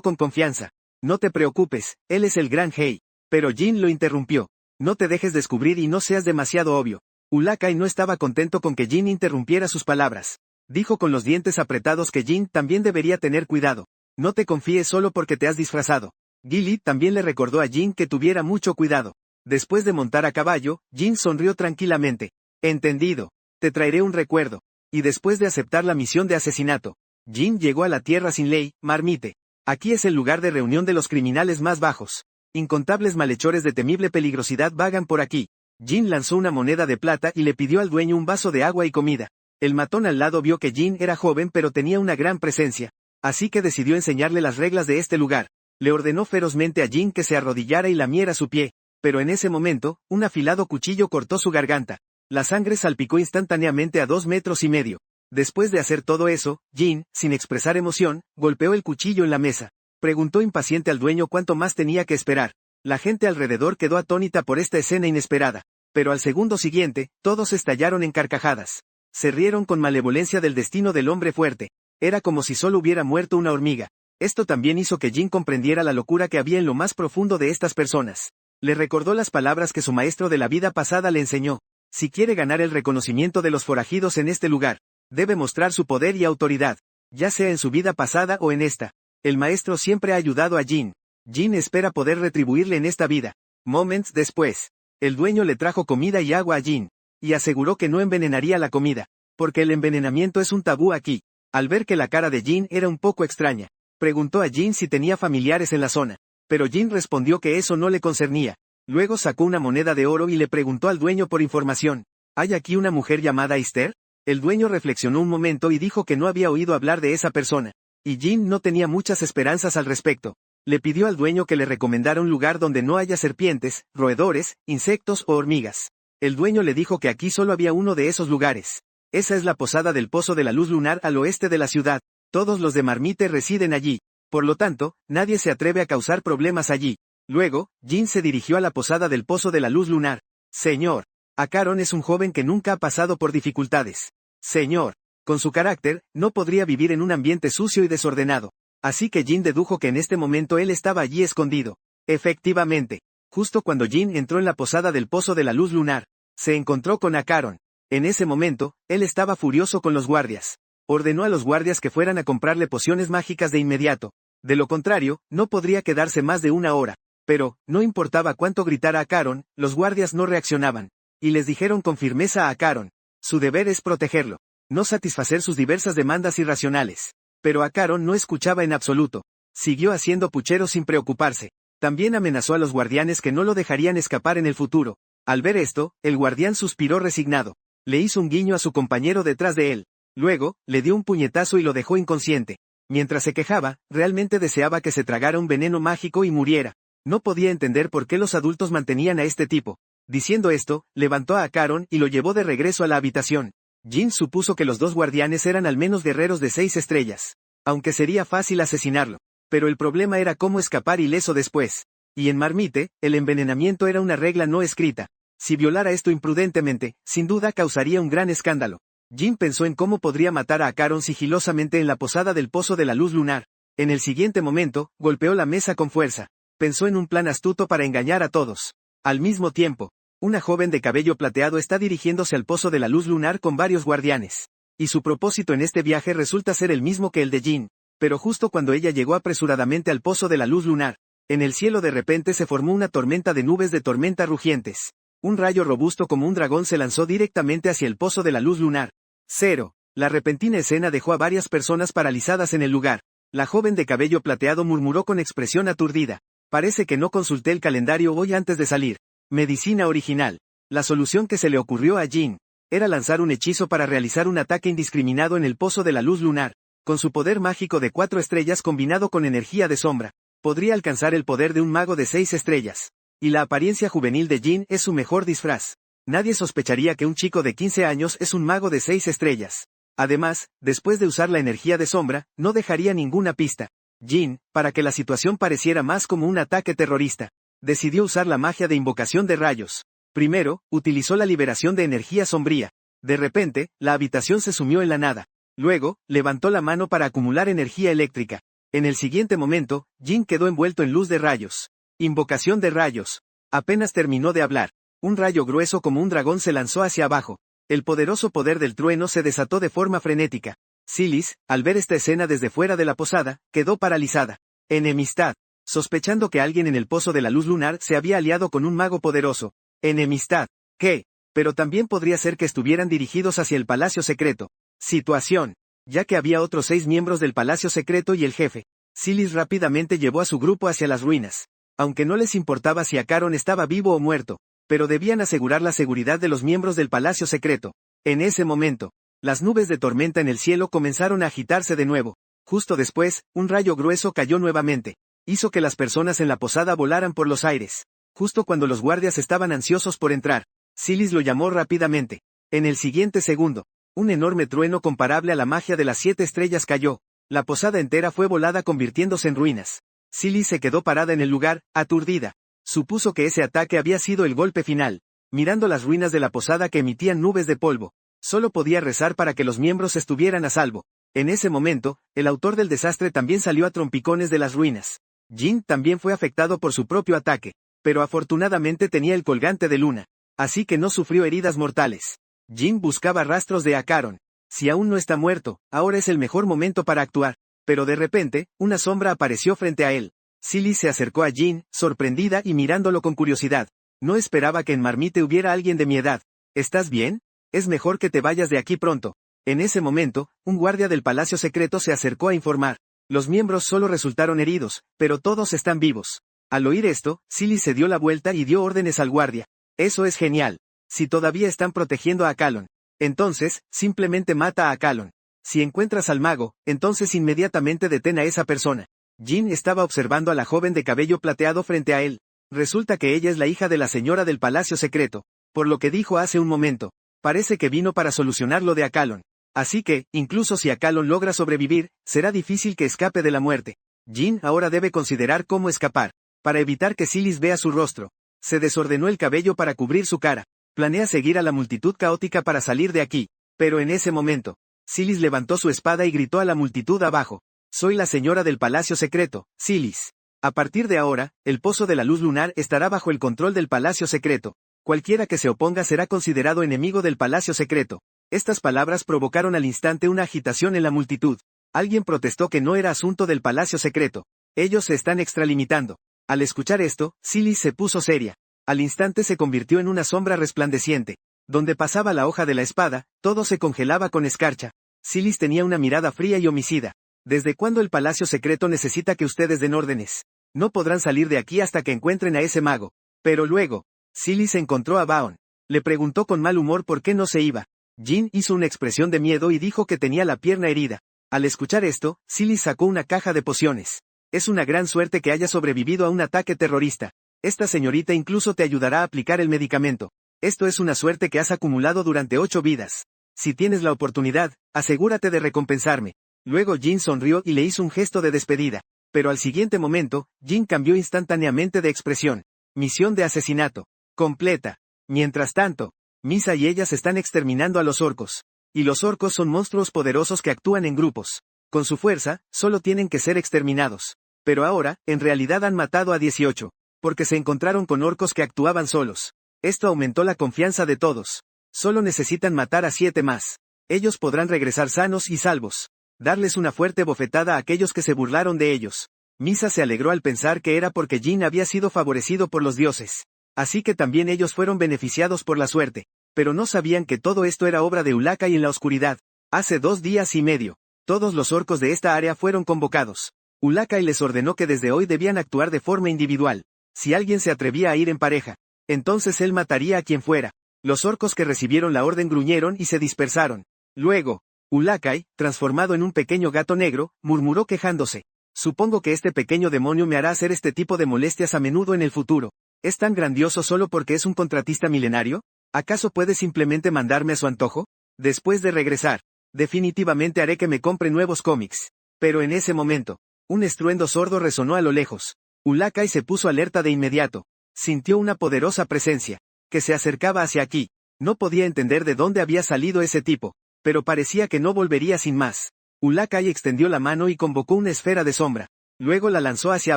con confianza. No te preocupes, él es el gran Hei. Pero Jin lo interrumpió. No te dejes descubrir y no seas demasiado obvio. Ulakai no estaba contento con que Jin interrumpiera sus palabras. Dijo con los dientes apretados que Jin también debería tener cuidado. No te confíes solo porque te has disfrazado. Gilly también le recordó a Jin que tuviera mucho cuidado. Después de montar a caballo, Jin sonrió tranquilamente. Entendido. Te traeré un recuerdo. Y después de aceptar la misión de asesinato, Jin llegó a la Tierra sin ley, Marmite. Aquí es el lugar de reunión de los criminales más bajos. Incontables malhechores de temible peligrosidad vagan por aquí. Jin lanzó una moneda de plata y le pidió al dueño un vaso de agua y comida. El matón al lado vio que Jin era joven pero tenía una gran presencia. Así que decidió enseñarle las reglas de este lugar. Le ordenó ferozmente a Jin que se arrodillara y lamiera su pie. Pero en ese momento, un afilado cuchillo cortó su garganta. La sangre salpicó instantáneamente a 2,5 metros. Después de hacer todo eso, Jin, sin expresar emoción, golpeó el cuchillo en la mesa. Preguntó impaciente al dueño cuánto más tenía que esperar. La gente alrededor quedó atónita por esta escena inesperada. pero al segundo siguiente, todos estallaron en carcajadas. Se rieron con malevolencia del destino del hombre fuerte. Era como si solo hubiera muerto una hormiga. Esto también hizo que Jin comprendiera la locura que había en lo más profundo de estas personas. Le recordó las palabras que su maestro de la vida pasada le enseñó. Si quiere ganar el reconocimiento de los forajidos en este lugar, debe mostrar su poder y autoridad, ya sea en su vida pasada o en esta. El maestro siempre ha ayudado a Jin. Jin espera poder retribuirle en esta vida. Momentos después, el dueño le trajo comida y agua a Jin, y aseguró que no envenenaría la comida, porque el envenenamiento es un tabú aquí. Al ver que la cara de Jin era un poco extraña, preguntó a Jin si tenía familiares en la zona, pero Jin respondió que eso no le concernía. Luego sacó una moneda de oro y le preguntó al dueño por información. ¿Hay aquí una mujer llamada Esther? El dueño reflexionó un momento y dijo que no había oído hablar de esa persona, y Jin no tenía muchas esperanzas al respecto. Le pidió al dueño que le recomendara un lugar donde no haya serpientes, roedores, insectos o hormigas. El dueño le dijo que aquí solo había uno de esos lugares. Esa es la posada del Pozo de la Luz Lunar al oeste de la ciudad. Todos los de Marmite residen allí. Por lo tanto, nadie se atreve a causar problemas allí. Luego, Jin se dirigió a la posada del Pozo de la Luz Lunar. Señor, Acaron es un joven que nunca ha pasado por dificultades. Señor, con su carácter, no podría vivir en un ambiente sucio y desordenado. Así que Jin dedujo que en este momento él estaba allí escondido. Efectivamente, justo cuando Jin entró en la posada del Pozo de la Luz Lunar, se encontró con Acaron. En ese momento, él estaba furioso con los guardias. Ordenó a los guardias que fueran a comprarle pociones mágicas de inmediato. De lo contrario, no podría quedarse más de una hora. Pero, no importaba cuánto gritara Acaron, los guardias no reaccionaban. Y les dijeron con firmeza a Acaron. Su deber es protegerlo, no satisfacer sus diversas demandas irracionales. Pero Acaron no escuchaba en absoluto. Siguió haciendo pucheros sin preocuparse. También amenazó a los guardianes que no lo dejarían escapar en el futuro. Al ver esto, el guardián suspiró resignado. Le hizo un guiño a su compañero detrás de él. Luego, le dio un puñetazo y lo dejó inconsciente. Mientras se quejaba, realmente deseaba que se tragara un veneno mágico y muriera. No podía entender por qué los adultos mantenían a este tipo. Diciendo esto, levantó a Acaron y lo llevó de regreso a la habitación. Jin supuso que los dos guardianes eran al menos guerreros de 6 estrellas. Aunque sería fácil asesinarlo. Pero el problema era cómo escapar ileso después. Y en Marmite, el envenenamiento era una regla no escrita. Si violara esto imprudentemente, sin duda causaría un gran escándalo. Jin pensó en cómo podría matar a Acaron sigilosamente en la posada del Pozo de la Luz Lunar. En el siguiente momento, golpeó la mesa con fuerza. Pensó en un plan astuto para engañar a todos. Al mismo tiempo, una joven de cabello plateado está dirigiéndose al Pozo de la Luz Lunar con varios guardianes. Y su propósito en este viaje resulta ser el mismo que el de Jin. Pero justo cuando ella llegó apresuradamente al Pozo de la Luz Lunar, en el cielo de repente se formó una tormenta de nubes de tormenta rugientes. Un rayo robusto como un dragón se lanzó directamente hacia el Pozo de la Luz Lunar. 0. La repentina escena dejó a varias personas paralizadas en el lugar. La joven de cabello plateado murmuró con expresión aturdida. Parece que no consulté el calendario hoy antes de salir. Medicina original. La solución que se le ocurrió a Jin era lanzar un hechizo para realizar un ataque indiscriminado en el Pozo de la Luz Lunar. Con su poder mágico de 4 estrellas combinado con energía de sombra, podría alcanzar el poder de un mago de 6 estrellas. Y la apariencia juvenil de Jin es su mejor disfraz. Nadie sospecharía que un chico de 15 años es un mago de 6 estrellas. Además, después de usar la energía de sombra, no dejaría ninguna pista. Jin, para que la situación pareciera más como un ataque terrorista, decidió usar la magia de invocación de rayos. Primero, utilizó la liberación de energía sombría. De repente, la habitación se sumió en la nada. Luego, levantó la mano para acumular energía eléctrica. En el siguiente momento, Jin quedó envuelto en luz de rayos. Invocación de rayos. Apenas terminó de hablar. Un rayo grueso como un dragón se lanzó hacia abajo. El poderoso poder del trueno se desató de forma frenética. Silis, al ver esta escena desde fuera de la posada, quedó paralizada. Enemistad. Sospechando que alguien en el Pozo de la Luz Lunar se había aliado con un mago poderoso. Enemistad. ¿Qué? Pero también podría ser que estuvieran dirigidos hacia el Palacio Secreto. Situación. Ya que había otros 6 miembros del Palacio Secreto y el jefe. Silis rápidamente llevó a su grupo hacia las ruinas. Aunque no les importaba si Acaron estaba vivo o muerto, pero debían asegurar la seguridad de los miembros del Palacio Secreto. En ese momento, las nubes de tormenta en el cielo comenzaron a agitarse de nuevo. Justo después, un rayo grueso cayó nuevamente. Hizo que las personas en la posada volaran por los aires. Justo cuando los guardias estaban ansiosos por entrar, Silis lo llamó rápidamente. En el siguiente segundo, un enorme trueno comparable a la magia de las 7 estrellas cayó. La posada entera fue volada convirtiéndose en ruinas. Silis se quedó parada en el lugar, aturdida. Supuso que ese ataque había sido el golpe final. mirando las ruinas de la posada que emitían nubes de polvo. Solo podía rezar para que los miembros estuvieran a salvo. En ese momento, el autor del desastre también salió a trompicones de las ruinas. Jin también fue afectado por su propio ataque, pero afortunadamente tenía el colgante de luna, así que no sufrió heridas mortales. Jin buscaba rastros de Acaron. Si aún no está muerto, ahora es el mejor momento para actuar. Pero de repente, una sombra apareció frente a él. Silis se acercó a Jin, sorprendida y mirándolo con curiosidad. No esperaba que en Marmite hubiera alguien de mi edad. ¿Estás bien? Es mejor que te vayas de aquí pronto. En ese momento, un guardia del palacio secreto se acercó a informar. Los miembros solo resultaron heridos, pero todos están vivos. Al oír esto, Silis se dio la vuelta y dio órdenes al guardia. Eso es genial. Si todavía están protegiendo a Calon, entonces, simplemente mata a Calon. Si encuentras al mago, entonces inmediatamente detén a esa persona. Jin estaba observando a la joven de cabello plateado frente a él. Resulta que ella es la hija de la señora del palacio secreto. Por lo que dijo hace un momento. Parece que vino para solucionar lo de Akalon. Así que, incluso si Akalon logra sobrevivir, será difícil que escape de la muerte. Jin ahora debe considerar cómo escapar. Para evitar que Silis vea su rostro. Se desordenó el cabello para cubrir su cara. Planea seguir a la multitud caótica para salir de aquí. Pero en ese momento, Silis levantó su espada y gritó a la multitud abajo. Soy la señora del palacio secreto, Silis. A partir de ahora, el pozo de la luz lunar estará bajo el control del palacio secreto. Cualquiera que se oponga será considerado enemigo del palacio secreto. Estas palabras provocaron al instante una agitación en la multitud. Alguien protestó que no era asunto del palacio secreto. Ellos se están extralimitando. Al escuchar esto, Silis se puso seria. Al instante se convirtió en una sombra resplandeciente. Donde pasaba la hoja de la espada, todo se congelaba con escarcha. Silis tenía una mirada fría y homicida. ¿Desde cuándo el palacio secreto necesita que ustedes den órdenes? No podrán salir de aquí hasta que encuentren a ese mago. Pero luego, Silis encontró a Baon. Le preguntó con mal humor por qué no se iba. Jin hizo una expresión de miedo y dijo que tenía la pierna herida. Al escuchar esto, Silis sacó una caja de pociones. Es una gran suerte que haya sobrevivido a un ataque terrorista. Esta señorita incluso te ayudará a aplicar el medicamento. Esto es una suerte que has acumulado durante 8 vidas. Si tienes la oportunidad, asegúrate de recompensarme. Luego Jin sonrió y le hizo un gesto de despedida. Pero al siguiente momento, Jin cambió instantáneamente de expresión. Misión de asesinato. Completa. Mientras tanto, Misa y ellas están exterminando a los orcos. Y los orcos son monstruos poderosos que actúan en grupos. Con su fuerza, solo tienen que ser exterminados. Pero ahora, en realidad han matado a 18. Porque se encontraron con orcos que actuaban solos. Esto aumentó la confianza de todos. Solo necesitan matar a 7 más. Ellos podrán regresar sanos y salvos. Darles una fuerte bofetada a aquellos que se burlaron de ellos. Misa se alegró al pensar que era porque Jin había sido favorecido por los dioses. Así que también ellos fueron beneficiados por la suerte. Pero no sabían que todo esto era obra de Ulakai en la oscuridad. Hace 2 días y medio, todos los orcos de esta área fueron convocados. Ulakai les ordenó que desde hoy debían actuar de forma individual. Si alguien se atrevía a ir en pareja, entonces él mataría a quien fuera. Los orcos que recibieron la orden gruñeron y se dispersaron. Luego, Ulakai, transformado en un pequeño gato negro, murmuró quejándose. Supongo que este pequeño demonio me hará hacer este tipo de molestias a menudo en el futuro. ¿Es tan grandioso solo porque es un contratista milenario? ¿Acaso puede simplemente mandarme a su antojo? Después de regresar, definitivamente haré que me compre nuevos cómics. Pero en ese momento, un estruendo sordo resonó a lo lejos. Ulakai se puso alerta de inmediato. Sintió una poderosa presencia, que se acercaba hacia aquí. No podía entender de dónde había salido ese tipo, pero parecía que no volvería sin más. Ulakai extendió la mano y convocó una esfera de sombra. Luego la lanzó hacia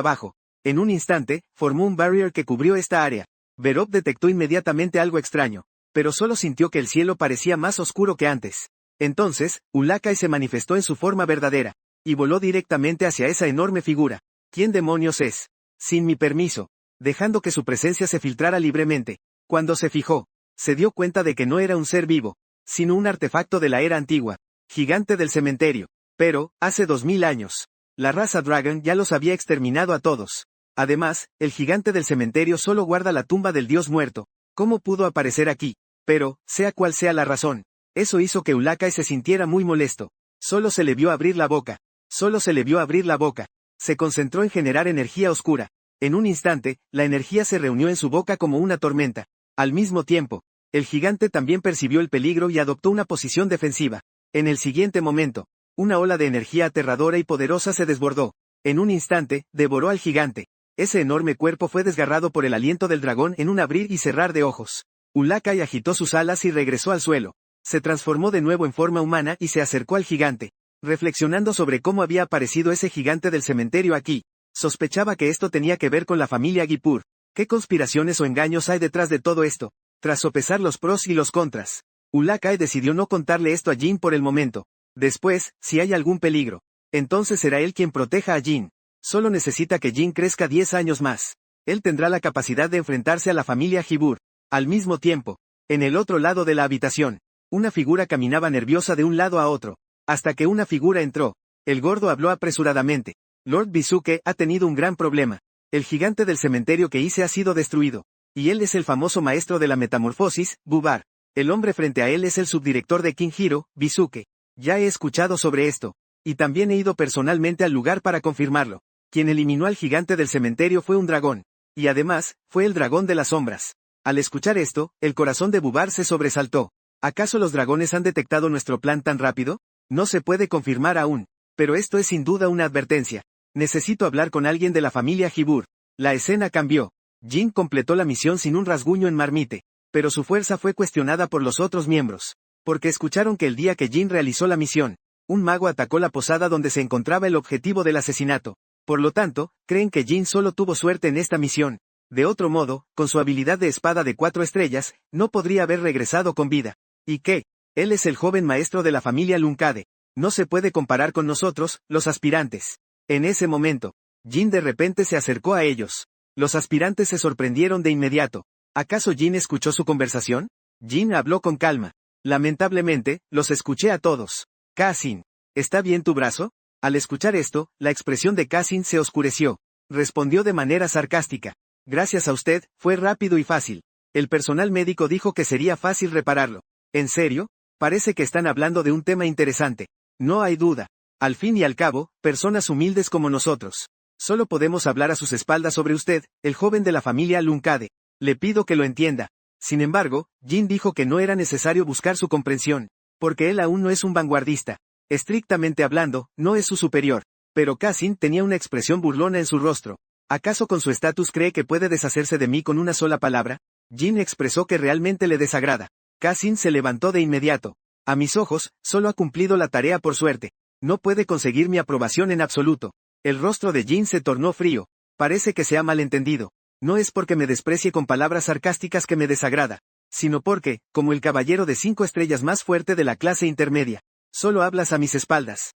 abajo. En un instante, formó un barrier que cubrió esta área. Verov detectó inmediatamente algo extraño, pero solo sintió que el cielo parecía más oscuro que antes. Entonces, Ulakai se manifestó en su forma verdadera, y voló directamente hacia esa enorme figura. ¿Quién demonios es? Sin mi permiso, dejando que su presencia se filtrara libremente. Cuando se fijó, se dio cuenta de que no era un ser vivo, sino un artefacto de la era antigua, gigante del cementerio. Pero, hace 2000 años, la raza Dragon ya los había exterminado a todos. Además, el gigante del cementerio solo guarda la tumba del dios muerto. ¿Cómo pudo aparecer aquí? Pero, sea cual sea la razón, eso hizo que Ulakai se sintiera muy molesto. Solo se le vio abrir la boca. Solo se le vio abrir la boca. Se concentró en generar energía oscura. En un instante, la energía se reunió en su boca como una tormenta. Al mismo tiempo, el gigante también percibió el peligro y adoptó una posición defensiva. En el siguiente momento, una ola de energía aterradora y poderosa se desbordó. En un instante, devoró al gigante. Ese enorme cuerpo fue desgarrado por el aliento del dragón en un abrir y cerrar de ojos. Ulakai agitó sus alas y regresó al suelo. Se transformó de nuevo en forma humana y se acercó al gigante. Reflexionando sobre cómo había aparecido ese gigante del cementerio aquí, sospechaba que esto tenía que ver con la familia Gipur. ¿Qué conspiraciones o engaños hay detrás de todo esto? Tras sopesar los pros y los contras, Ulakai decidió no contarle esto a Jin por el momento. Después, si hay algún peligro, entonces será él quien proteja a Jin. Solo necesita que Jin crezca 10 años más. Él tendrá la capacidad de enfrentarse a la familia Gibur. Al mismo tiempo, en el otro lado de la habitación, una figura caminaba nerviosa de un lado a otro, hasta que una figura entró. El gordo habló apresuradamente. Lord Bisuke ha tenido un gran problema. El gigante del cementerio que hice ha sido destruido. Y él es el famoso maestro de la metamorfosis, Bubar. El hombre frente a él es el subdirector de King Hiro, Bisuke. Ya he escuchado sobre esto. Y también he ido personalmente al lugar para confirmarlo. Quien eliminó al gigante del cementerio fue un dragón. Y además, fue el dragón de las sombras. Al escuchar esto, el corazón de Bubar se sobresaltó. ¿Acaso los dragones han detectado nuestro plan tan rápido? No se puede confirmar aún. Pero esto es sin duda una advertencia. Necesito hablar con alguien de la familia Gibur. La escena cambió. Jin completó la misión sin un rasguño en Marmite. Pero su fuerza fue cuestionada por los otros miembros. Porque escucharon que el día que Jin realizó la misión, un mago atacó la posada donde se encontraba el objetivo del asesinato. Por lo tanto, creen que Jin solo tuvo suerte en esta misión. De otro modo, con su habilidad de espada de 4 estrellas, no podría haber regresado con vida. ¿Y qué? Él es el joven maestro de la familia Lunkade. No se puede comparar con nosotros, los aspirantes. En ese momento, Jin de repente se acercó a ellos. Los aspirantes se sorprendieron de inmediato. ¿Acaso Jin escuchó su conversación? Jin habló con calma. Lamentablemente, los escuché a todos. Kasin, ¿está bien tu brazo? Al escuchar esto, la expresión de Kasin se oscureció. Respondió de manera sarcástica. Gracias a usted, fue rápido y fácil. El personal médico dijo que sería fácil repararlo. ¿En serio? Parece que están hablando de un tema interesante. No hay duda. Al fin y al cabo, personas humildes como nosotros. Solo podemos hablar a sus espaldas sobre usted, el joven de la familia Lunkade. Le pido que lo entienda. Sin embargo, Jin dijo que no era necesario buscar su comprensión, porque él aún no es un vanguardista. Estrictamente hablando, no es su superior. Pero Kasin tenía una expresión burlona en su rostro. ¿Acaso con su estatus cree que puede deshacerse de mí con una sola palabra? Jin expresó que realmente le desagrada. Kasin se levantó de inmediato. A mis ojos, solo ha cumplido la tarea por suerte. No puede conseguir mi aprobación en absoluto. El rostro de Jin se tornó frío. Parece que se ha malentendido. No es porque me desprecie con palabras sarcásticas que me desagrada, sino porque, como el caballero de 5 estrellas más fuerte de la clase intermedia, solo hablas a mis espaldas.